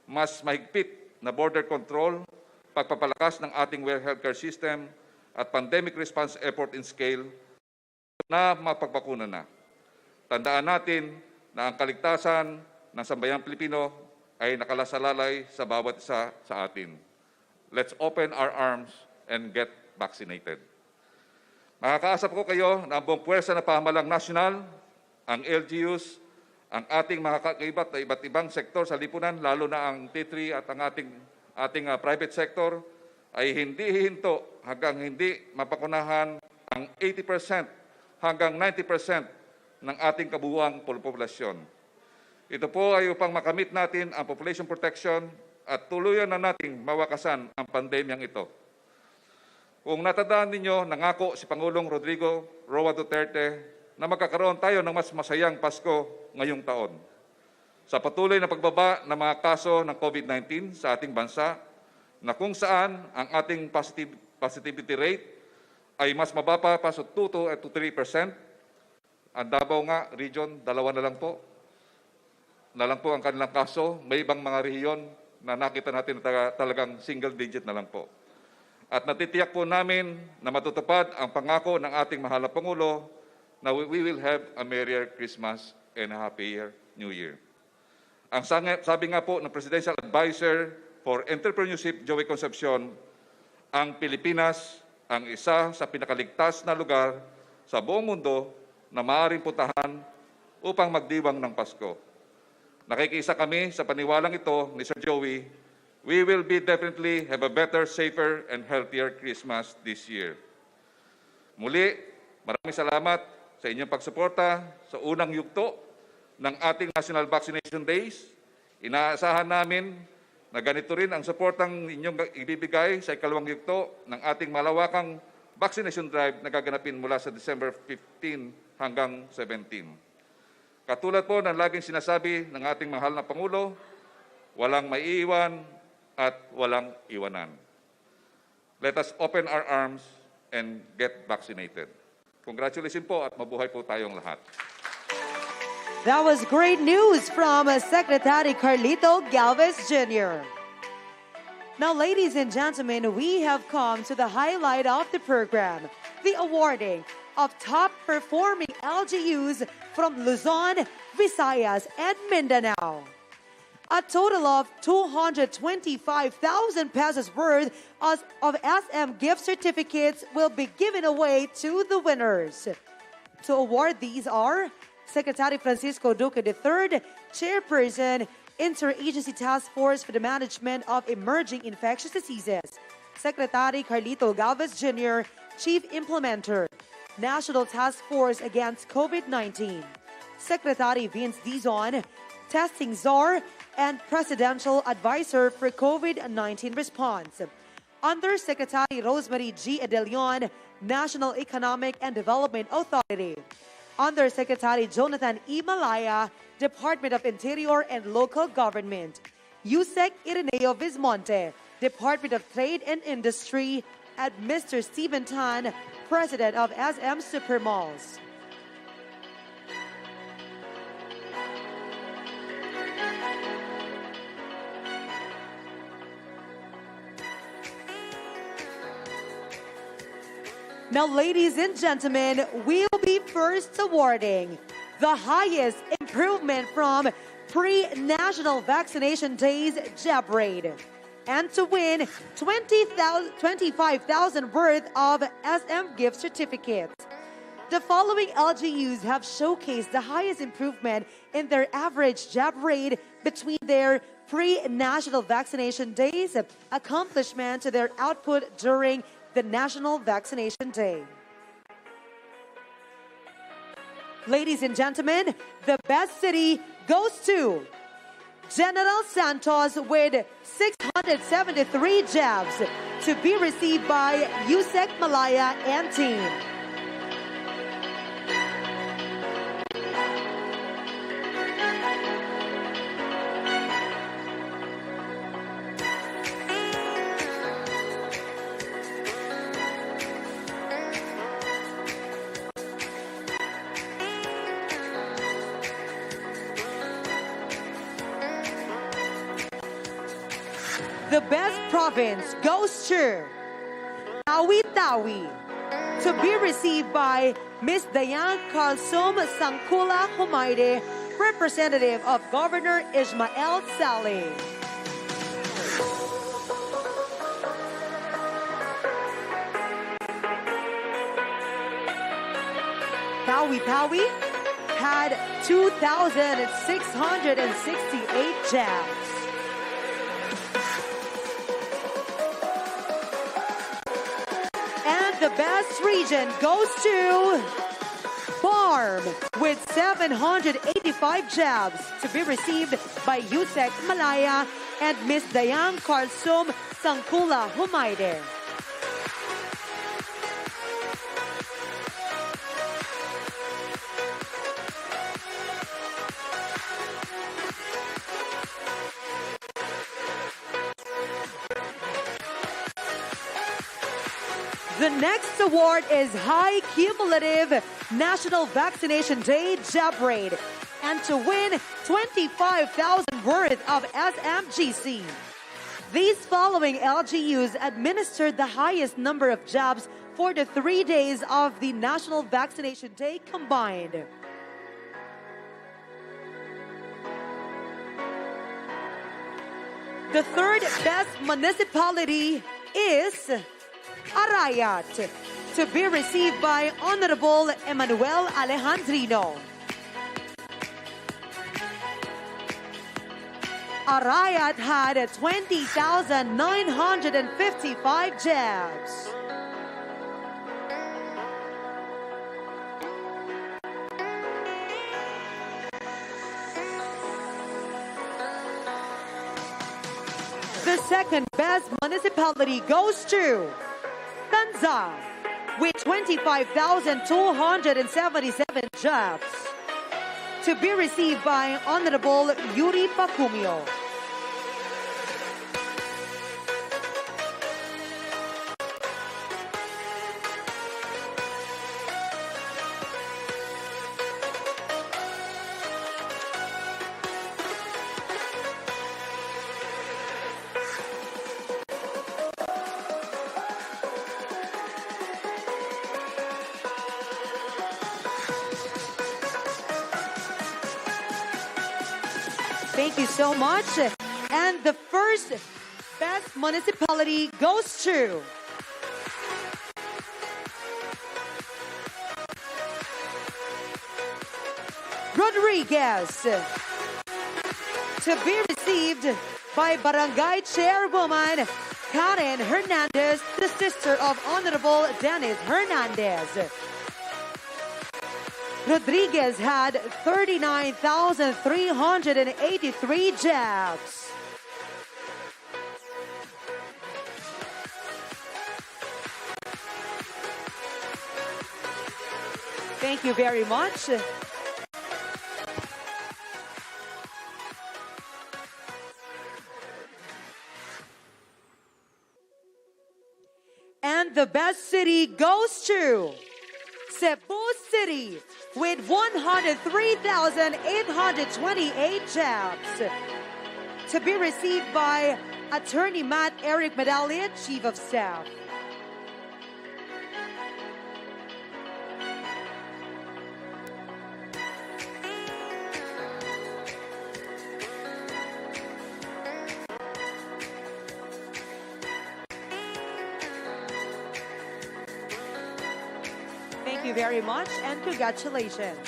mas mahigpit na border control, pagpapalakas ng ating healthcare system at pandemic response effort in scale na mapagbakunan na. Tandaan natin na ang kaligtasan ng sambayang Pilipino ay nakalasalalay sa bawat isa sa atin. Let's open our arms and get vaccinated. Makakaasap ko kayo na ang buong puwersa na pamahalang nasyonal, ang LGUs, ang ating mga kakaibat na iba't ibang sektor sa lipunan, lalo na ang T3 at ang ating private sector, ay hindi hihinto hanggang hindi mapakunahan ang 80% hanggang 90% ng ating kabuuang populasyon. Ito po ay upang makamit natin ang population protection at tuluyan na nating mawakasan ang pandemyang ito. Kung natandaan ninyo, nangako si Pangulong Rodrigo Roa Duterte na magkakaroon tayo ng mas masayang Pasko ngayong taon. Sa patuloy na pagbaba ng mga kaso ng COVID-19 sa ating bansa, na kung saan ang ating positivity rate ay mas mababa pa sa 2 to 3%. Ang Davao nga, region, 2 na lang po ang kanilang kaso. May ibang mga rehiyon na nakita natin na talagang single digit na lang po. At natitiyak po namin na matutupad ang pangako ng ating mahal na Pangulo na we will have a merrier Christmas and a happier New Year. Ang sabi nga po ng Presidential Advisor for Entrepreneurship, Joey Concepcion, ang Pilipinas ang isa sa pinakaligtas na lugar sa buong mundo na maaaring puntahan upang magdiwang ng Pasko. Nakikiisa kami sa paniwalang ito ni Sir Joey. We will definitely have a better, safer, and healthier Christmas this year. Muli, maraming salamat sa inyong pagsuporta sa unang yugto ng ating National Vaccination Days. Inaasahan namin na ganito rin ang suportang inyong ibibigay sa ikalawang yugto ng ating malawakang vaccination drive na gaganapin mula sa December 15 hanggang 17. Katulad po ng laging sinasabi ng ating mahal na Pangulo, walang maiiwan at walang iwanan. Let us open our arms and get vaccinated. Congratulations po at mabuhay po tayong lahat. That was great news from Secretary Carlito Galvez Jr. Now, ladies and gentlemen, we have come to the highlight of the program, the awarding of top-performing LGUs from Luzon, Visayas, and Mindanao. A total of 225,000 pesos worth of SM gift certificates will be given away to the winners. To award these are Secretary Francisco Duque III, Chairperson, Interagency Task Force for the Management of Emerging Infectious Diseases, Secretary Carlito Galvez Jr., Chief Implementer, National Task Force Against COVID-19, Secretary Vince Dizon, Testing Czar, and Presidential Advisor for COVID-19 Response. Undersecretary Rosemary G. Edelion, National Economic and Development Authority. Undersecretary Jonathan E. Malaya, Department of Interior and Local Government. Yusek Ireneo Vismonte, Department of Trade and Industry, and Mr. Stephen Tan, President of SM Supermalls. Now, ladies and gentlemen, we'll be first awarding the highest improvement from pre-national vaccination days jab rate. And to win 25,000 worth of SM gift certificates. The following LGUs have showcased the highest improvement in their average jab rate between their pre-national vaccination days accomplishment to their output during the National Vaccination Day. Ladies and gentlemen, the best city goes to General Santos with 673 jabs to be received by Yusek Malaya and team. The best province goes to Tawi-Tawi, to be received by Ms. Dayan Kalsum Sangkula Humayde, representative of Governor Ismael Saleh. Tawi-Tawi had 2,668 jabs. The best region goes to Farm with 785 jabs to be received by Yusek Malaya and Ms. Dayan Kalsum Sangkula Humayde. The next award is High Cumulative National Vaccination Day Jab Rate, and to win 25,000 worth of SMGC. These following LGUs administered the highest number of jabs for the 3 days of the National Vaccination Day combined. The third best municipality is Arayat, to be received by Honorable Emmanuel Alejandrino. Arayat had 20,955 jabs. the second best municipality goes to Tanza with 25,277 jobs. To be received by Honorable Yuri Pacumio. Thank you so much. And the first best municipality goes to Rodriguez. To be received by Barangay Chairwoman Karen Hernandez, the sister of Honorable Dennis Hernandez. Rodriguez had 39,383 jabs. Thank you very much. And the best city goes to Cebu City with 103,828 jabs. To be received by Attorney Matt Eric Medallia, Chief of Staff. Thank you very much and congratulations.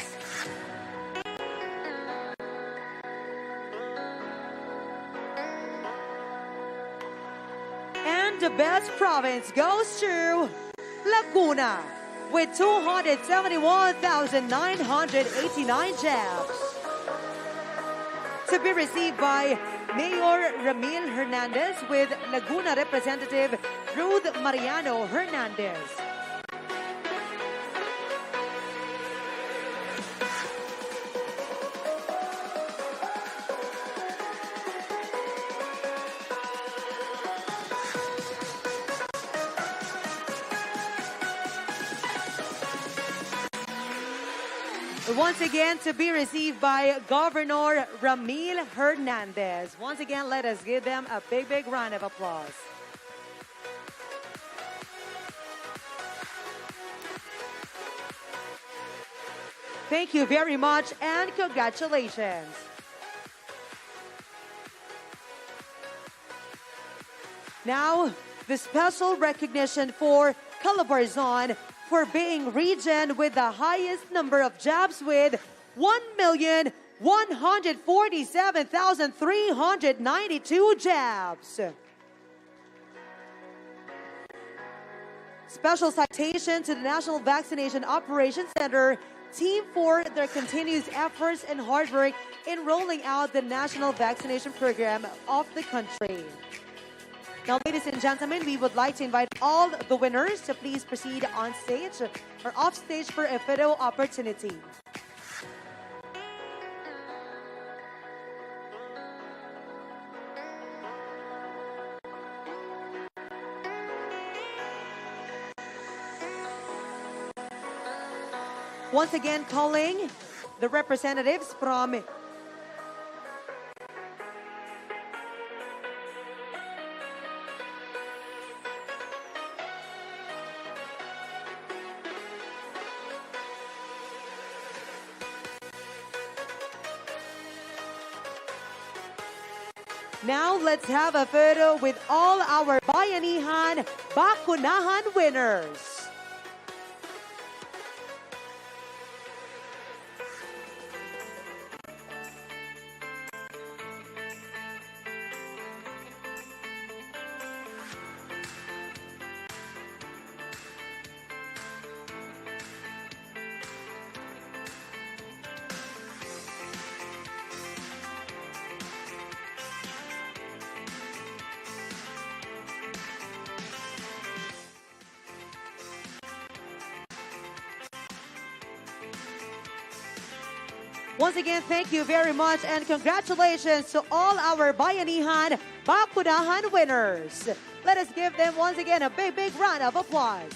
And the best province goes to Laguna with 271,989 jabs. To be received by Mayor Ramil Hernandez with Laguna Representative Ruth Mariano Hernandez. Once again, to be received by Governor Ramil Hernandez. Once again, let us give them a big, big round of applause. Thank you very much and congratulations. Now, the special recognition for Calabarzon for being region with the highest number of jobs with 1,147,392 jobs. Special citation to the National Vaccination Operations Center team for their continuous efforts and hard work in rolling out the national vaccination program of the country. Now, ladies and gentlemen, we would like to invite all the winners to please proceed on stage or off stage for a photo opportunity. Once again, calling the representatives from Now, let's have a photo with all our Bayanihan Bakunahan winners. Once again, thank you very much and congratulations to all our Bayanihan Bakunahan winners. Let us give them once again a big, big round of applause.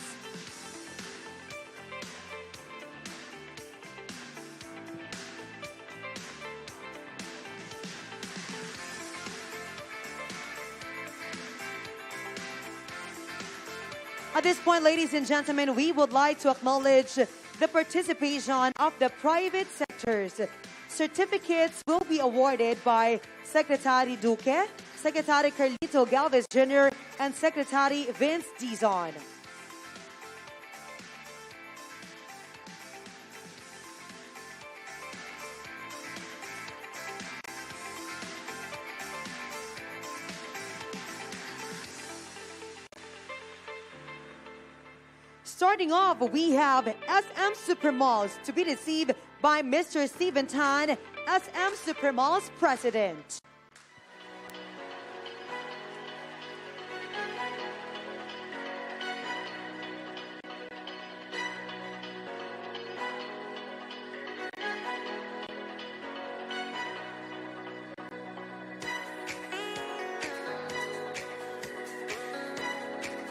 At this point, ladies and gentlemen, we would like to acknowledge the participation of the private sectors. Certificates will be awarded by Secretary Duque, Secretary Carlito Galvez Jr., and Secretary Vince Dizon. Starting off, we have SM Supermalls to be received by Mr. Steven Tan, SM Supermalls President.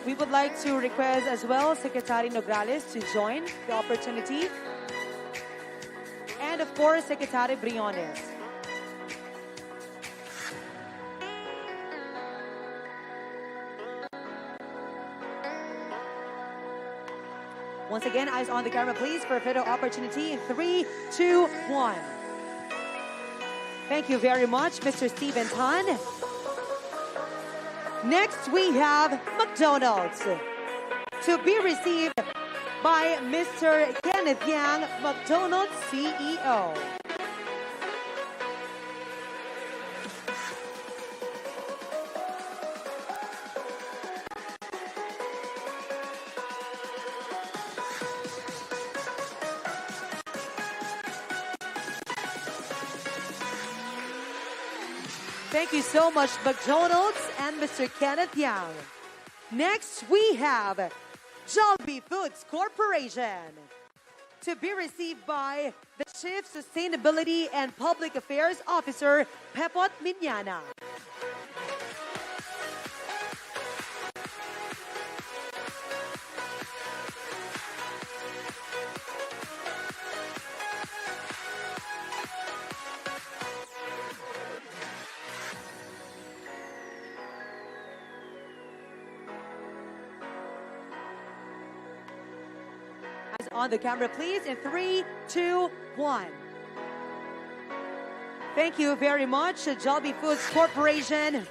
We would like to request as well Secretary Nograles to join the opportunity. And of course, Secretary Briones. Once again, eyes on the camera, please, for a photo opportunity in 3, 2, 1. Thank you very much, Mr. Steven Tan. Next, we have McDonald's to be received by Mr. Kenneth Yang, McDonald's CEO. Thank you so much, McDonald's and Mr. Kenneth Yang. Next, we have Jollibee Foods Corporation to be received by the Chief Sustainability and Public Affairs Officer, Pepot Minyana. On the camera, please, in 3, 2, 1. Thank you very much, Jollibee Foods Corporation.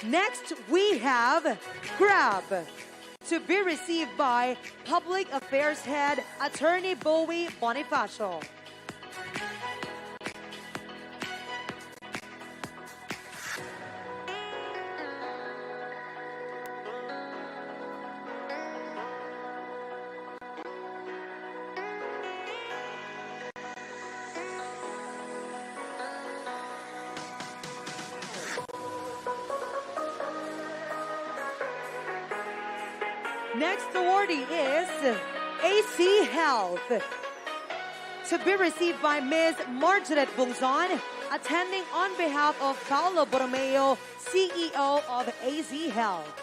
Next, we have Grab to be received by Public Affairs Head, Attorney Bowie Bonifacio. Next awardee is AC Health to be received by Ms. Margaret Bungzon, attending on behalf of Paolo Borromeo, CEO of AC Health.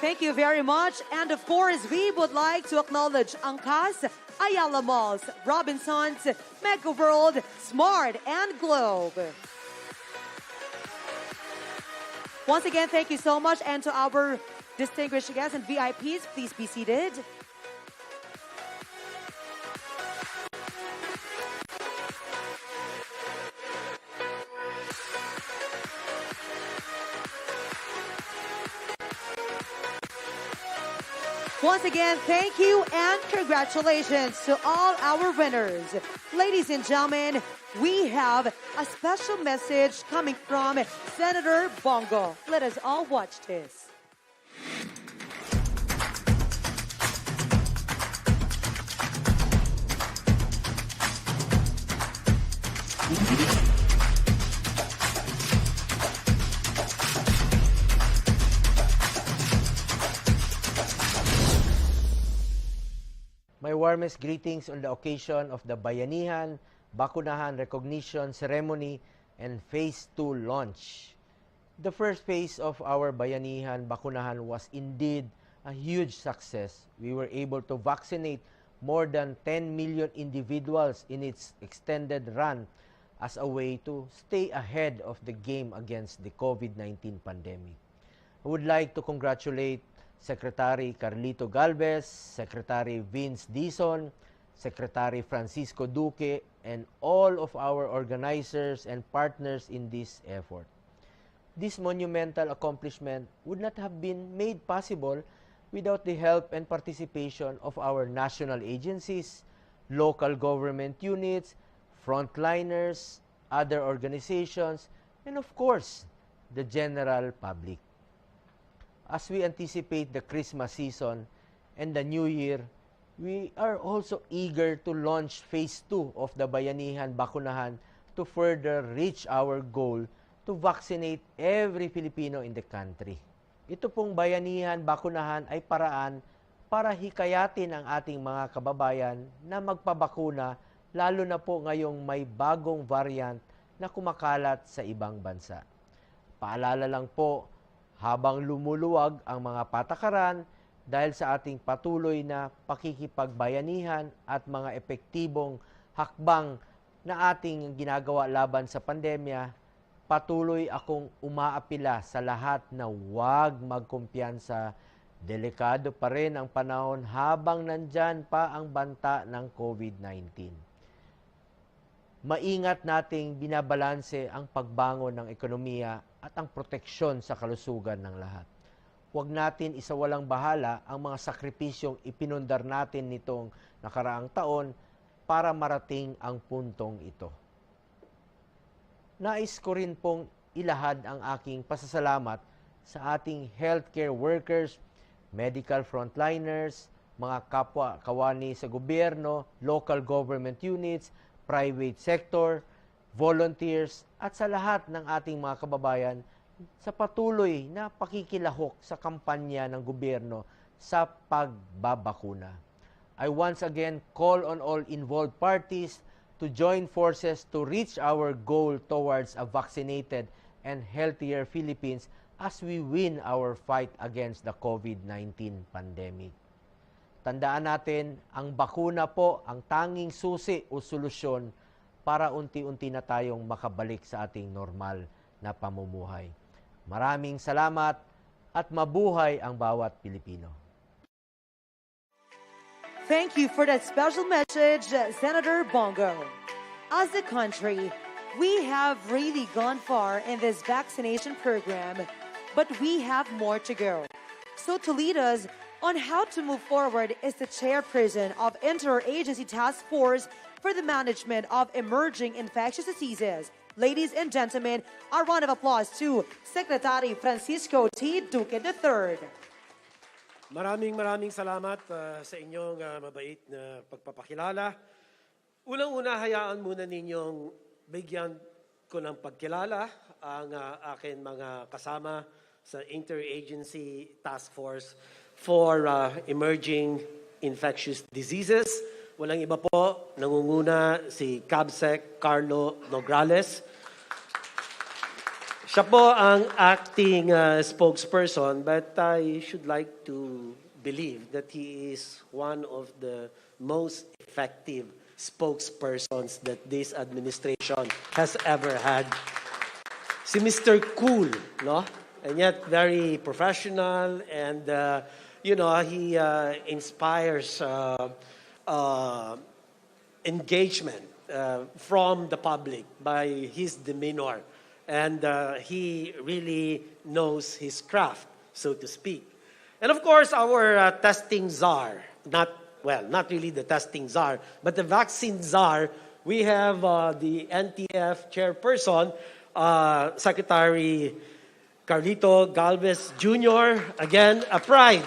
Thank you very much. And of course, we would like to acknowledge Angkas, Ayala Malls, Robinsons, Mega World, Smart, and Globe. Once again, thank you so much. And to our distinguished guests and VIPs, please be seated. Once again, thank you and congratulations to all our winners. Ladies and gentlemen, we have a special message coming from Senator Bongo. Let us all watch this. My warmest greetings on the occasion of the Bayanihan, Bakunahan Recognition Ceremony and Phase 2 launch. The first phase of our Bayanihan, Bakunahan was indeed a huge success. We were able to vaccinate more than 10 million individuals in its extended run as a way to stay ahead of the game against the COVID-19 pandemic. I would like to congratulate Secretary Carlito Galvez, Secretary Vince Dizon, Secretary Francisco Duque, and all of our organizers and partners in this effort. This monumental accomplishment would not have been made possible without the help and participation of our national agencies, local government units, frontliners, other organizations, and of course, the general public. As we anticipate the Christmas season and the New Year, we are also eager to launch Phase 2 of the Bayanihan Bakunahan to further reach our goal to vaccinate every Filipino in the country. Ito pong Bayanihan Bakunahan ay paraan para hikayatin ang ating mga kababayan na magpabakuna, lalo na po ngayong may bagong variant na kumakalat sa ibang bansa. Paalala lang po, habang lumuluwag ang mga patakaran dahil sa ating patuloy na pakikipagbayanihan at mga epektibong hakbang na ating ginagawa laban sa pandemya, patuloy akong umaapila sa lahat na huwag magkumpiyansa. Delikado pa rin ang panahon habang nandyan pa ang banta ng COVID-19. Maingat nating binabalanse ang pagbangon ng ekonomiya at ang proteksyon sa kalusugan ng lahat. Huwag natin isawalang bahala ang mga sakripisyong ipinundar natin nitong nakaraang taon para marating ang puntong ito. Nais ko rin pong ilahad ang aking pasasalamat sa ating healthcare workers, medical frontliners, mga kapwa kawani sa gobyerno, local government units, private sector, volunteers, at sa lahat ng ating mga kababayan sa patuloy na pakikilahok sa kampanya ng gobyerno sa pagbabakuna. I once again call on all involved parties to join forces to reach our goal towards a vaccinated and healthier Philippines as we win our fight against the COVID-19 pandemic. Tandaan natin, ang bakuna po ang tanging susi o solusyon para unti-unti na tayong makabalik sa ating normal na pamumuhay. Maraming salamat at mabuhay ang bawat Pilipino. Thank you for that special message, Senator Bongo. As a country, we have really gone far in this vaccination program, but we have more to go. So to lead us on how to move forward is the chairperson of Interagency Task Force for the Management of Emerging Infectious Diseases. Ladies and gentlemen, a round of applause to Secretary Francisco T. Duque III. Maraming salamat sa inyong mabait na pagpapakilala. Unang-una, hayaan muna ninyong bigyan ko ng pagkilala ang akin mga kasama sa Interagency Task Force for Emerging Infectious Diseases. Walang iba po, nangunguna si Cabsec Carlo Nograles. Siya po ang acting spokesperson, but I should like to believe that he is one of the most effective spokespersons that this administration has ever had. Si Mr. Cool, no? And yet very professional and, he inspires engagement from the public by his demeanor. And he really knows his craft, so to speak. And of course, our testing czar, not really the testing czar, but the vaccine czar, we have the NTF chairperson, Secretary Carlito Galvez Jr., again, a pride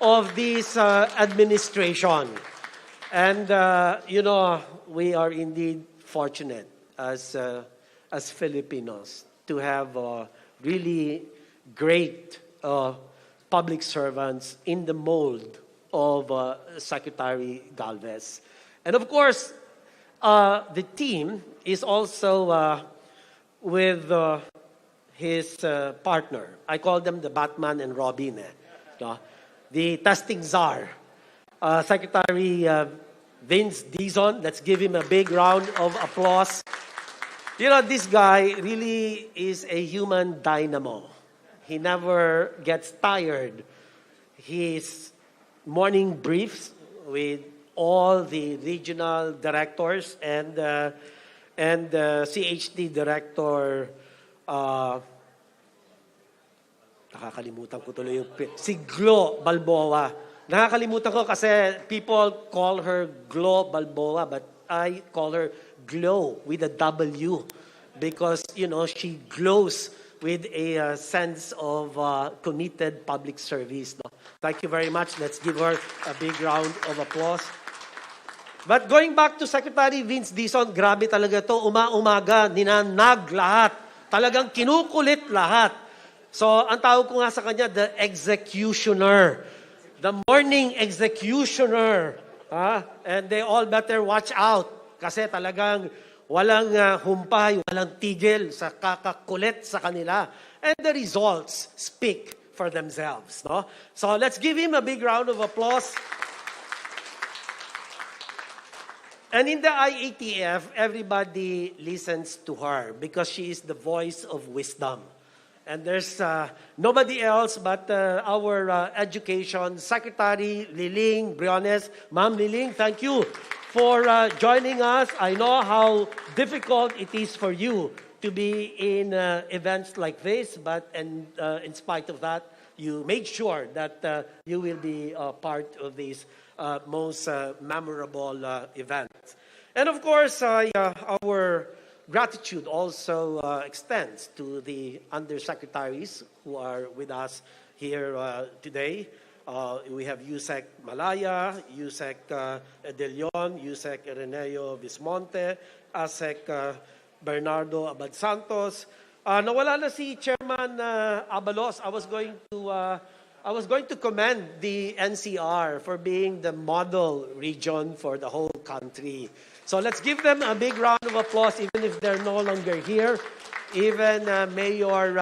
of this administration. And, we are indeed fortunate as Filipinos to have really great public servants in the mold of Secretary Galvez. And of course, the team is also with his partner. I call them the Batman and Robin. No? The testing czar, Secretary Vince Dizon. Let's give him a big round of applause. You know, this guy really is a human dynamo. He never gets tired. His morning briefs with all the regional directors and CHD director, nakakalimutan ko tuloy yung si Glo Balboa. Nakakalimutan ko kasi people call her Glo Balboa, but I call her Glow with a W because, you know, she glows with a sense of committed public service. No? Thank you very much. Let's give her a big round of applause. But going back to Secretary Vince Dizon, grabe talaga to. Umaga, ninanag lahat. Talagang kinukulit lahat. So, ang tawag ko nga sa kanya, the executioner. The morning executioner. And they all better watch out. Kasi talagang walang humpay, walang tigil sa kakakulit sa kanila. And the results speak for themselves. No? So, let's give him a big round of applause. And in the IATF, everybody listens to her because she is the voice of wisdom. And there's nobody else but our Education Secretary, Liling Briones. Ma'am Liling, thank you for joining us. I know how difficult it is for you to be in events like this, but in spite of that, you made sure that you will be part of this most memorable event. And of course, our gratitude also extends to the undersecretaries who are with us here today. We have Yusek Malaya, Yusek De Leon, Yusek Ireneo Vismonte, Asek Bernardo Abad Santos. Nawala na si Chairman Abalos. I was going to commend the NCR for being the model region for the whole country. So let's give them a big round of applause even if they're no longer here. Even Mayor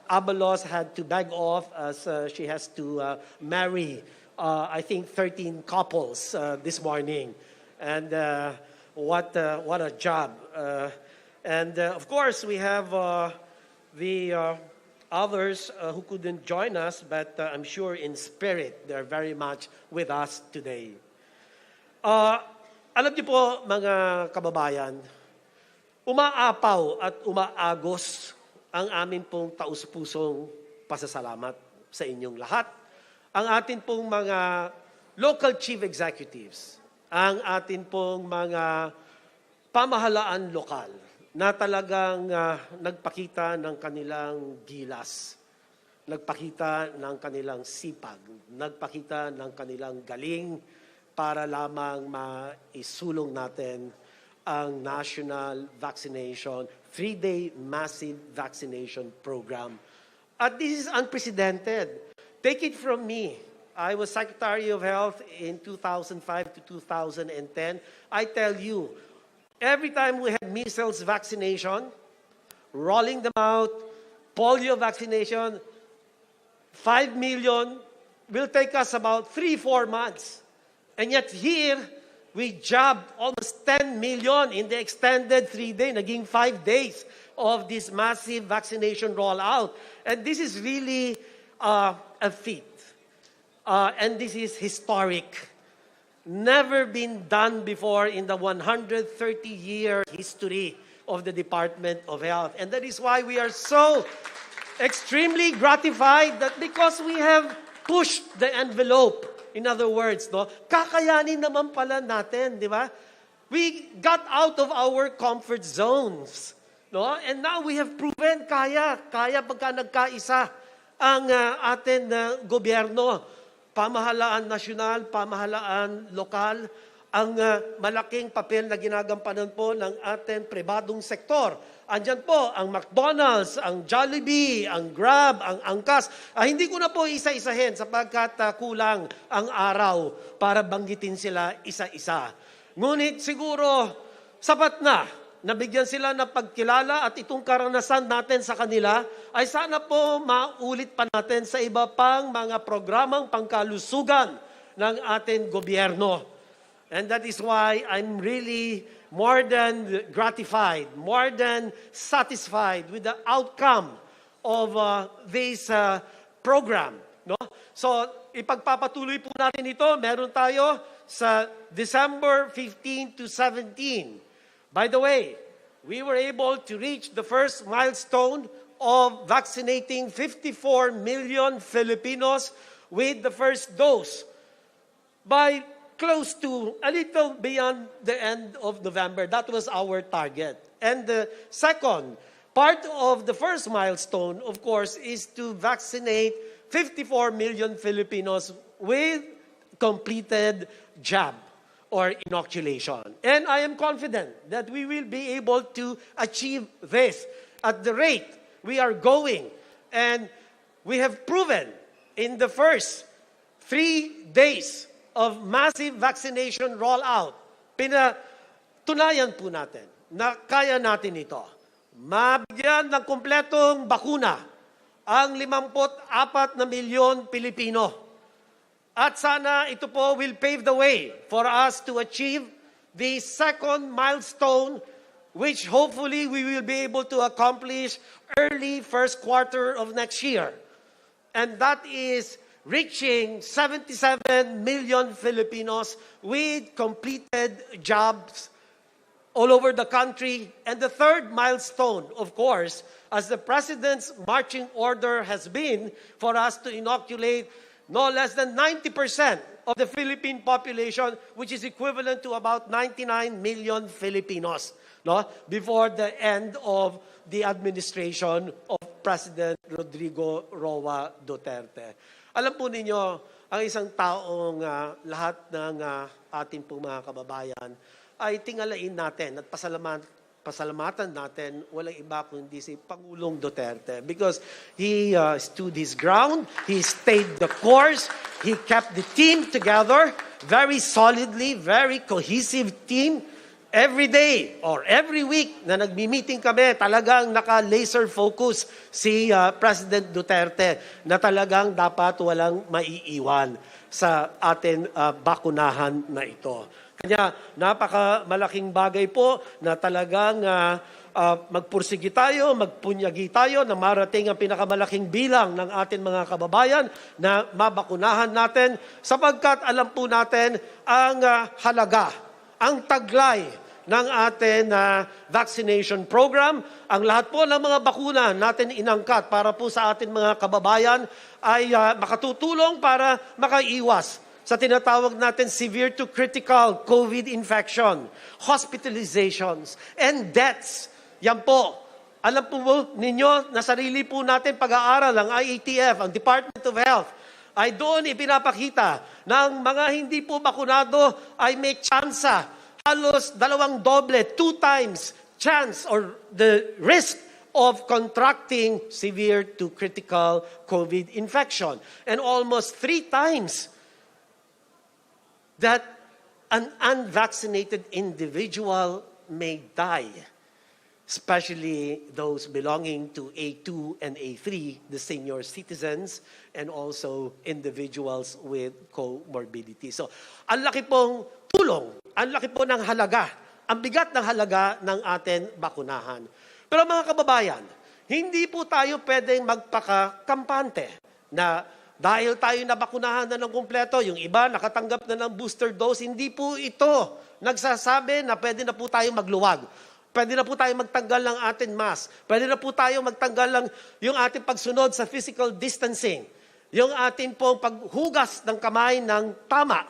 Abalos had to beg off as she has to marry, I think, 13 couples this morning. And what a job. And of course, we have the others who couldn't join us, but I'm sure in spirit, they're very much with us today. Alam niyo po, mga kababayan, umaapaw at umaagos ang amin pong taus-pusong pasasalamat sa inyong lahat. Ang atin pong mga local chief executives, ang atin pong mga pamahalaan lokal na talagang nagpakita ng kanilang gilas, nagpakita ng kanilang sipag, nagpakita ng kanilang galing para lamang maisulong natin ang National Vaccination, 3-day massive vaccination program. At this is unprecedented. Take it from me. I was Secretary of Health in 2005 to 2010. I tell you, every time we had measles vaccination, rolling them out, polio vaccination, 5 million will take us about 3-4 months. And yet here, we jabbed almost 10 million in the extended 3-day, naging 5 days of this massive vaccination rollout. And this is really a feat. And this is historic. Never been done before in the 130-year history of the Department of Health. And that is why we are so extremely gratified that because we have pushed the envelope. In other words, no, kakayanin naman pala natin, di ba? We got out of our comfort zones. No? And now we have proven kaya pagka nagkaisa ang atin na gobyerno, pamahalaan nasyonal, pamahalaan lokal, ang malaking papel na ginagampanan po ng ating pribadong sektor. Andyan po ang McDonald's, ang Jollibee, ang Grab, ang Angkas. Hindi ko na po isa-isahin sapagkat kulang ang araw para banggitin sila isa-isa. Ngunit siguro sapat na nabigyan sila ng pagkilala at itong karanasan natin sa kanila ay sana po maulit pa natin sa iba pang mga programang pangkalusugan ng ating gobyerno. And that is why I'm really more than gratified, more than satisfied with the outcome of this program. No? So, ipagpapatuloy po natin ito. Meron tayo sa December 15 to 17. By the way, we were able to reach the first milestone of vaccinating 54 million Filipinos with the first dose by close to a little beyond the end of November. That was our target. And the second part of the first milestone, of course, is to vaccinate 54 million Filipinos with completed jab or inoculation. And I am confident that we will be able to achieve this at the rate we are going. And we have proven in the first 3 days of massive vaccination rollout, pinatunayan po natin na kaya natin ito. Mabigyan ng kumpletong bakuna ang 54 na milyon Pilipino. At sana ito po will pave the way for us to achieve the second milestone, which hopefully we will be able to accomplish early first quarter of next year. And that is reaching 77 million Filipinos with completed jobs all over the country. And the third milestone, of course, as the President's marching order has been for us to inoculate no less than 90% of the Philippine population, which is equivalent to about 99 million Filipinos, no? Before the end of the administration of President Rodrigo Roa Duterte. Alam po ninyo, ang isang taong lahat ng ating pong mga kababayan ay tingalain natin at pasalamatan natin, walang iba kundi si Pangulong Duterte, because he stood his ground, he stayed the course, he kept the team together very solidly, very cohesive team. Every day or every week na nagmi-meeting kami, talagang naka-laser focus si President Duterte na talagang dapat walang maiiwan sa atin bakunahan na ito. Kanya napakamalaking bagay po na talagang magpursigi tayo, magpunyagi tayo na marating ang pinakamalaking bilang ng ating mga kababayan na mabakunahan natin sapagkat alam po natin ang halaga, ang taglay ng ating vaccination program. Ang lahat po ng mga bakuna natin inangkat para po sa ating mga kababayan ay makatutulong para makaiwas sa tinatawag natin severe to critical COVID infection, hospitalizations, and deaths. Yan po. Alam po ninyo na sarili po natin pag-aaral ang IATF, ang Department of Health, ay doon ipinapakita na ang mga hindi po bakunado ay may tsansa, halos 2 doble, 2 times chance or the risk of contracting severe to critical COVID infection. And almost 3 times that an unvaccinated individual may die, especially those belonging to A2 and A3, the senior citizens, and also individuals with comorbidity. So, ang laki pong tulong, ang laki po ng halaga, ang bigat ng halaga ng ating bakunahan. Pero mga kababayan, hindi po tayo pwedeng magpakakampante na dahil tayo nabakunahan na ng kumpleto, yung iba nakatanggap na ng booster dose, hindi po ito nagsasabi na pwede na po tayo magluwag. Pwede na po tayo magtanggal ng ating mask. Pwede na po tayo magtanggal ng yung ating pagsunod sa physical distancing. Yung ating pong paghugas ng kamay ng tama.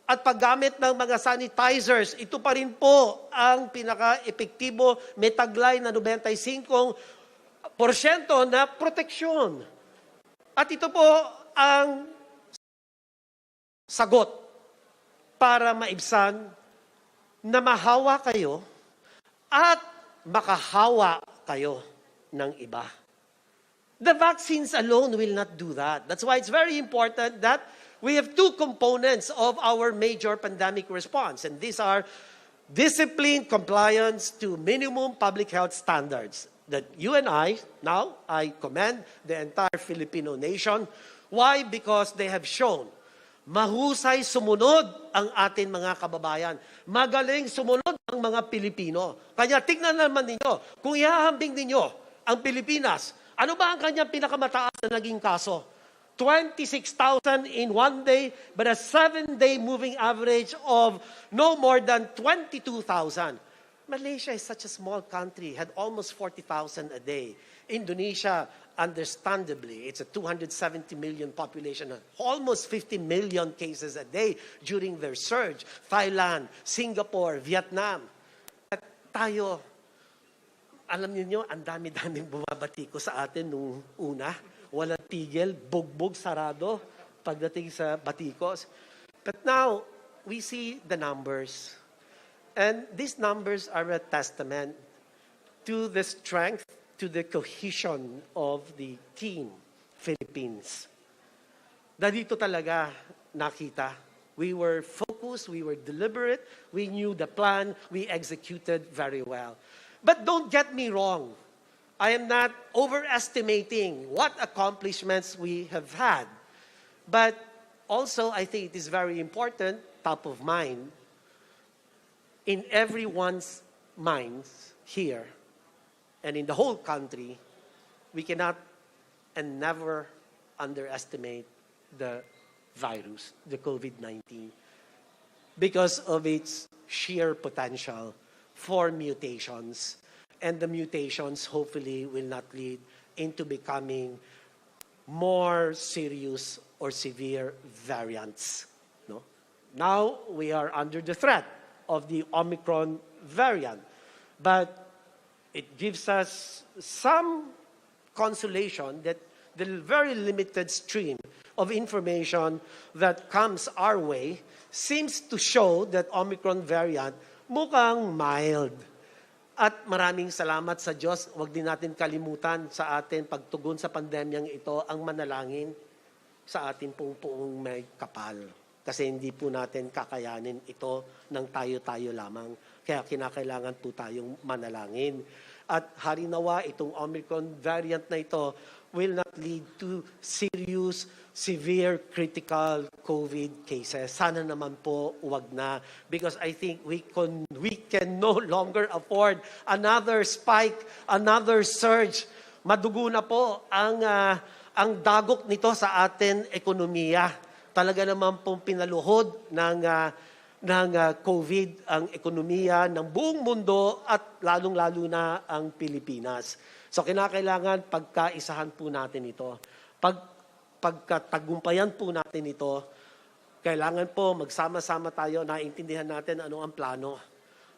At paggamit ng mga sanitizers, ito pa rin po ang pinaka-epektibo, may taglay na 95% na proteksyon. At ito po ang sagot para maibsan na mahawa kayo at makahawa kayo ng iba. The vaccines alone will not do that. That's why it's very important that we have two components of our major pandemic response, and these are discipline, compliance to minimum public health standards that you and I commend the entire Filipino nation. Why? Because they have shown mahusay sumunod ang atin mga kababayan. Magaling sumunod ang mga Pilipino. Kanya tignan naman ninyo, kung ihahambing ninyo ang Pilipinas, ano ba ang kanyang pinakamataas na naging kaso? 26,000 in one day, but a 7-day moving average of no more than 22,000. Malaysia is such a small country, had almost 40,000 a day. Indonesia, understandably, it's a 270 million population, almost 50 million cases a day during their surge. Thailand, Singapore, Vietnam. At tayo, alam niyo, ang dami-daming bumabati ko sa atin nung una. Walang tigil, bugbog, sarado, pagdating sa batikos. But now, we see the numbers. And these numbers are a testament to the strength, to the cohesion of the team, Philippines. Dito talaga nakita. We were focused, we were deliberate, we knew the plan, we executed very well. But don't get me wrong. I am not overestimating what accomplishments we have had. But also, I think it is very important, top of mind, in everyone's minds here and in the whole country, we cannot and never underestimate the virus, the COVID-19, because of its sheer potential for mutations. And the mutations hopefully will not lead into becoming more serious or severe variants. No? Now we are under the threat of the Omicron variant, but it gives us some consolation that the very limited stream of information that comes our way seems to show that Omicron variant mukhang mild. At maraming salamat sa Diyos. Huwag din natin kalimutan sa atin pagtugon sa pandemyang ito ang manalangin sa atin puong may kapal. Kasi hindi po natin kakayanin ito ng tayo-tayo lamang. Kaya kinakailangan po tayong manalangin. At harinawa itong Omicron variant na ito will not lead to serious, severe, critical COVID cases. Sana naman po wag na. Because I think we can no longer afford another spike, another surge. Madugo na po ang dagok nito sa atin ekonomiya. Talaga naman pong pinaluhod ng COVID ang ekonomiya ng buong mundo at lalong-lalo na ang Pilipinas. So kinakailangan pagkaisahan po natin ito. Pagkatagumpayan po natin ito, kailangan po magsama-sama tayo, naintindihan natin ano ang plano.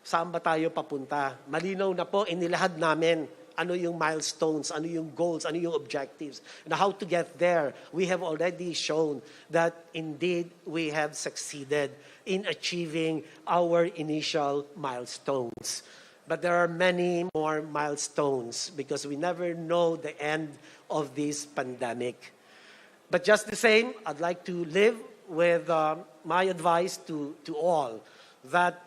Saan ba tayo papunta? Malinaw na po, inilahad namin ano yung milestones, ano yung goals, ano yung objectives, and how to get there. We have already shown that indeed we have succeeded in achieving our initial milestones. But there are many more milestones because we never know the end of this pandemic. But just the same, I'd like to live with my advice to all that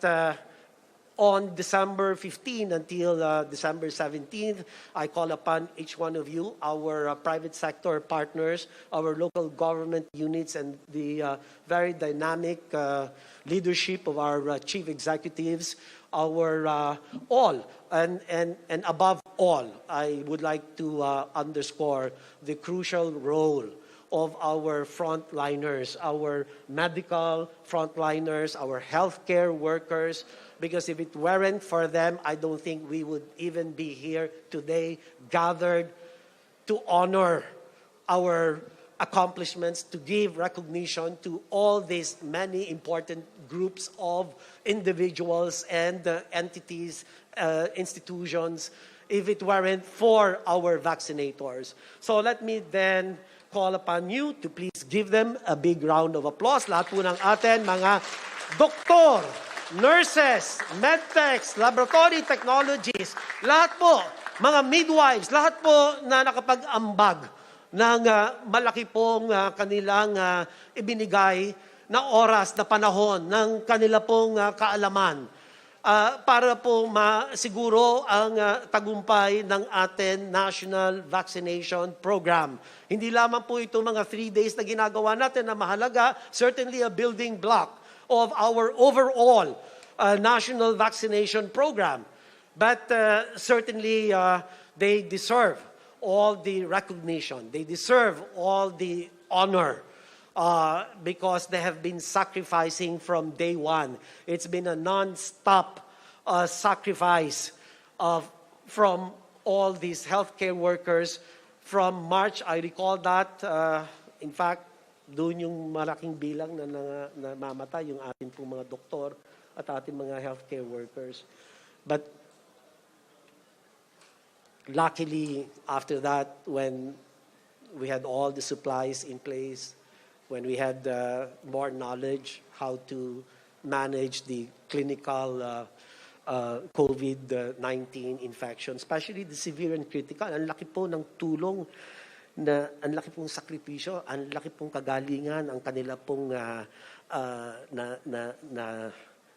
on December 15 until December 17th, I call upon each one of you, our private sector partners, our local government units, and the very dynamic leadership of our chief executives, our all, and above all, I would like to underscore the crucial role of our frontliners, our medical frontliners, our healthcare workers, because if it weren't for them, I don't think we would even be here today, gathered to honor our accomplishments, to give recognition to all these many important groups of individuals and entities, institutions, if it weren't for our vaccinators. So let me then call upon you to please give them a big round of applause. Lahat po ng atin, mga doktor, nurses, medtechs, laboratory technologies, lahat po, mga midwives, lahat po na nakapag-ambag ng malaki pong kanilang ibinigay na oras, na panahon, ng kanila pong kaalaman para po masiguro ang tagumpay ng ating National Vaccination Program. Hindi lamang po ito mga 3 days na ginagawa natin na mahalaga, certainly a building block of our overall national vaccination program. But certainly they deserve all the recognition. They deserve all the honor because they have been sacrificing from day one. It's been a non-stop sacrifice from all these healthcare workers. From March, I recall that, in fact, doon yung malaking bilang na namamatay, yung ating pong mga doktor at ating mga healthcare workers. But luckily, after that, when we had all the supplies in place, when we had more knowledge how to manage the clinical COVID-19 infection, especially the severe and critical, ang laki po ng tulong, ang laki pong sakripisyo, ang laki pong kagalingan, ang kanila pong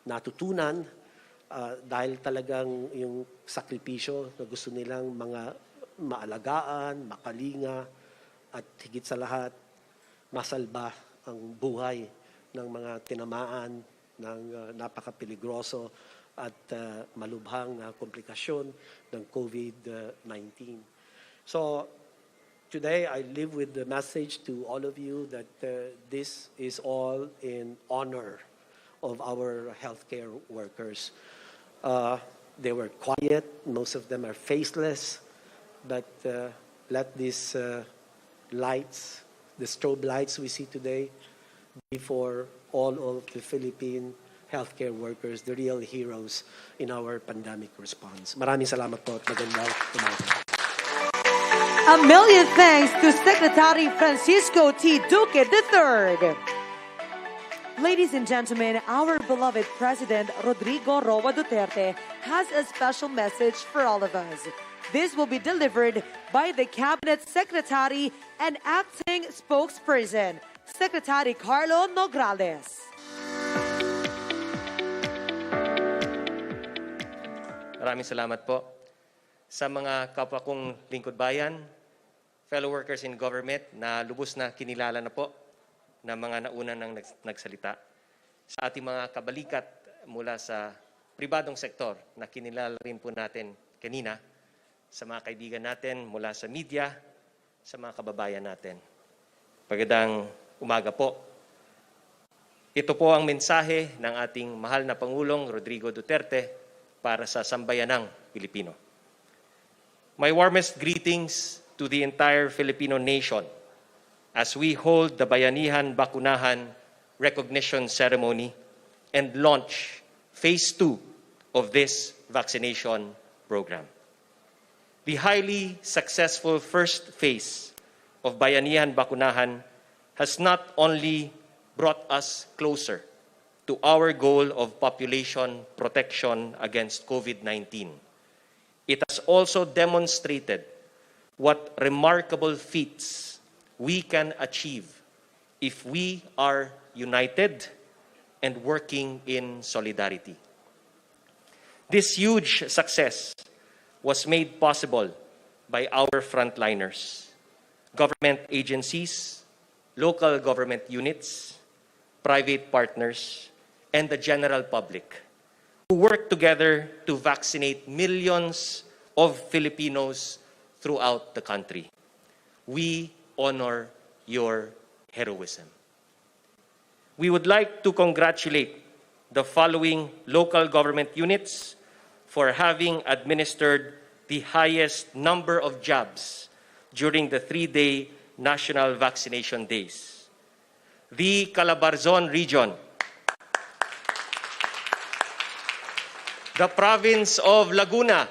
natutunan dahil talagang yung sakripisyo na gusto nilang mga maalagaan, makalinga, at higit sa lahat, masalba ang buhay ng mga tinamaan ng napakapeligroso at malubhang komplikasyon ng COVID-19. So, today, I live with the message to all of you that this is all in honor of our healthcare workers. They were quiet. Most of them are faceless. But let these lights, the strobe lights we see today, be for all of the Philippine healthcare workers, the real heroes in our pandemic response. Maraming salamat po at magandang umaga. A million thanks to Secretary Francisco T. Duque III. Ladies and gentlemen, our beloved President Rodrigo Roa Duterte has a special message for all of us. This will be delivered by the Cabinet Secretary and Acting Spokesperson, Secretary Carlo Nograles. Maraming salamat po. Sa mga kapwa kong lingkod bayan, fellow workers in government na lubos na kinilala na po na mga nauna nang nagsalita. Sa ating mga kabalikat mula sa pribadong sektor na kinilala rin po natin kanina, sa mga kaibigan natin mula sa media, sa mga kababayan natin. Magandang umaga po. Ito po ang mensahe ng ating mahal na Pangulong Rodrigo Duterte para sa sambayanang Pilipino. My warmest greetings to the entire Filipino nation as we hold the Bayanihan Bakunahan recognition ceremony and launch phase 2 of this vaccination program. The highly successful first phase of Bayanihan Bakunahan has not only brought us closer to our goal of population protection against COVID-19. It has also demonstrated what remarkable feats we can achieve if we are united and working in solidarity. This huge success was made possible by our frontliners, government agencies, local government units, private partners, and the general public who work together to vaccinate millions of Filipinos throughout the country. We honor your heroism. We would like to congratulate the following local government units for having administered the highest number of jabs during the 3-day national vaccination days. The Calabarzon region, the province of Laguna,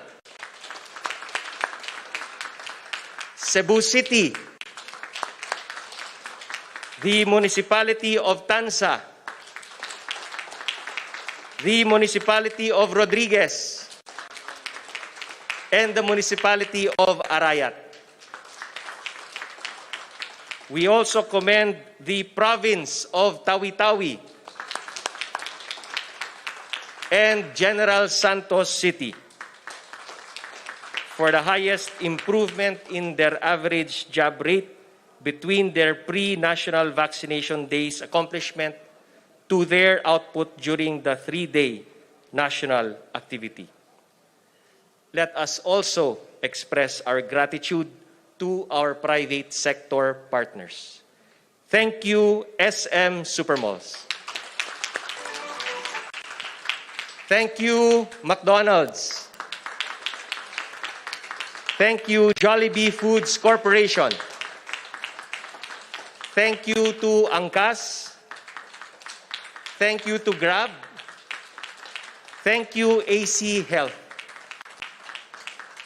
Cebu City, the municipality of Tansa, the Municipality of Rodriguez, and the Municipality of Arayat. We also commend the Province of Tawi-Tawi and General Santos City for the highest improvement in their average job rate between their pre-national vaccination days accomplishment to their output during the 3-day national activity. Let us also express our gratitude to our private sector partners. Thank you, SM Supermalls. Thank you, McDonald's. Thank you, Jollibee Foods Corporation. Thank you to Angkas. Thank you to Grab. Thank you, AC Health.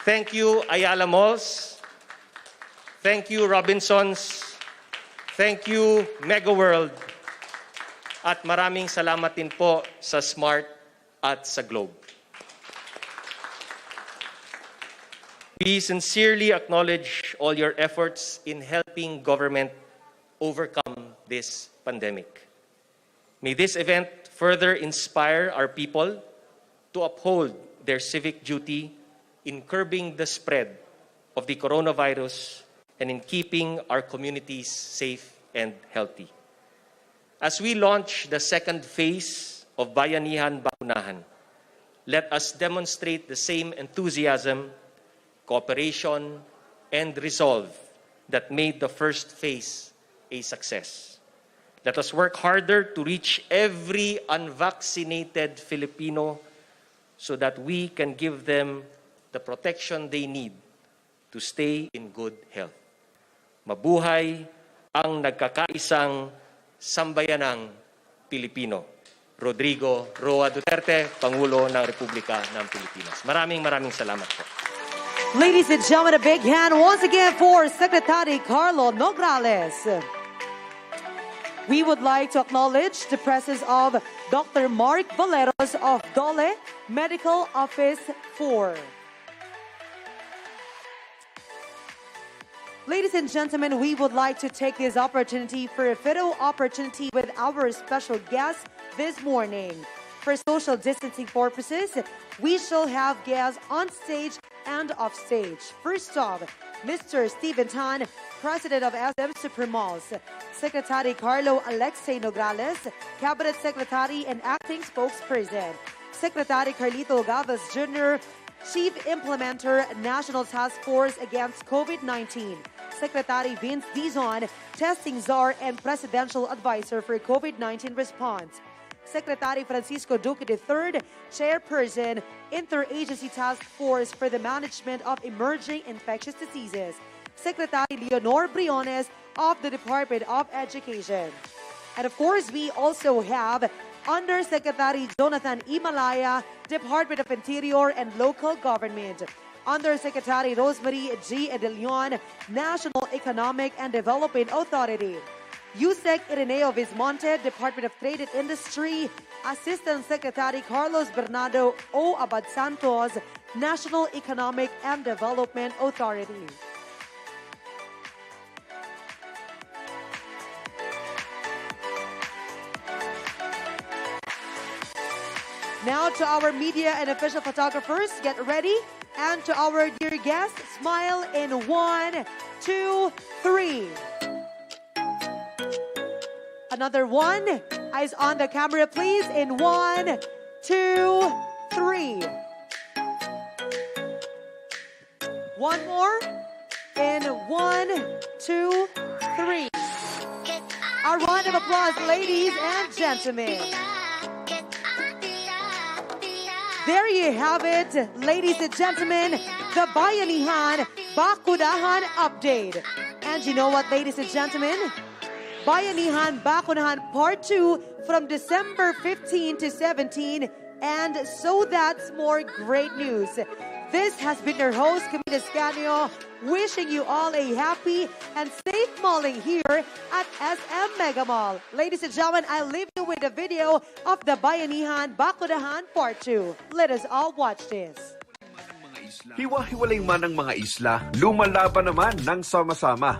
Thank you, Ayala Malls. Thank you, Robinsons. Thank you, Mega World. At maraming salamat din po sa Smart at sa Globe. We sincerely acknowledge all your efforts in helping government overcome this pandemic. May this event further inspire our people to uphold their civic duty in curbing the spread of the coronavirus and in keeping our communities safe and healthy. As we launch the second phase of Bayanihan, Bakunahan, let us demonstrate the same enthusiasm, cooperation, and resolve that made the first phase a success. Let us work harder to reach every unvaccinated Filipino so that we can give them the protection they need to stay in good health. Mabuhay ang nagkakaisang sambayanang Pilipino. Rodrigo Roa Duterte, Pangulo ng Republika ng Pilipinas. Maraming salamat po. Ladies and gentlemen, a big hand once again for Secretary Carlo Nograles. We would like to acknowledge the presence of Dr. Mark Valeros of Dole Medical Office 4. Ladies and gentlemen, we would like to take this opportunity for a photo opportunity with our special guest this morning. For social distancing purposes, we shall have guests on stage and off stage. First off, Mr. Stephen Tan, President of SM Supermalls, Secretary Carlo Alexei Nograles, Cabinet Secretary and Acting Spokesperson, Secretary Carlito Galvez Jr., Chief Implementer, National Task Force Against COVID-19, Secretary Vince Dizon, Testing Czar and Presidential Advisor for COVID-19 Response, Secretary Francisco Duque III, Chairperson, Interagency Task Force for the Management of Emerging Infectious Diseases, Secretary Leonor Briones of the Department of Education. And of course, we also have Undersecretary Jonathan Imalaya, Department of Interior and Local Government, Undersecretary Rosemary G. Edelion, National Economic and Development Authority, Yusek Ireneo Vismonte, Department of Trade and Industry, Assistant Secretary Carlos Bernardo O. Abad Santos, National Economic and Development Authority. Now to our media and official photographers, get ready. And to our dear guests, smile in 1, 2, 3. Another one. Eyes on the camera, please. In 1, 2, 3. One more. In 1, 2, 3. A round of applause, ladies and gentlemen. There you have it, ladies and gentlemen, the Bayanihan Bakunahan update. And you know what, ladies and gentlemen? Bayanihan Bakunahan Part 2 from December 15 to 17. And so that's more great news. This has been your host, Camila Scanio, wishing you all a happy and safe malling here at SM Mega Mall. Ladies and gentlemen, I leave you with a video of the Bayanihan Bakunahan Part 2. Let us all watch this. Hiwa-hiwalay man ang mga isla, lumalaban naman ng sama-sama.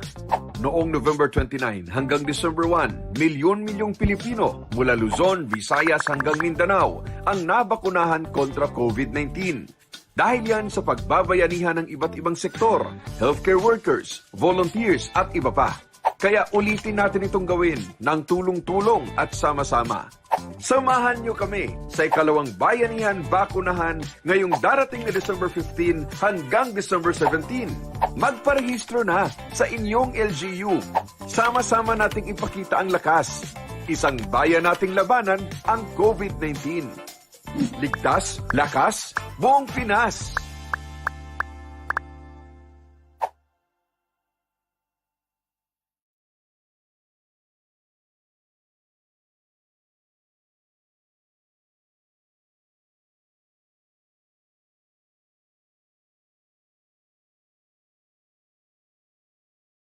Noong November 29 hanggang December 1, milyon-milyong Pilipino mula Luzon, Visayas hanggang Mindanao ang nabakunahan kontra COVID-19. Dahil yan sa pagbabayanihan ng iba't ibang sektor, healthcare workers, volunteers at iba pa. Kaya ulitin natin itong gawin ng tulong-tulong at sama-sama. Samahan niyo kami sa ikalawang Bayanihan Bakunahan ngayong darating na December 15 hanggang December 17. Magparehistro na sa inyong LGU. Sama-sama nating ipakita ang lakas. Isang bayan nating labanan ang COVID-19. Ligtas, lakas, buong Pinas!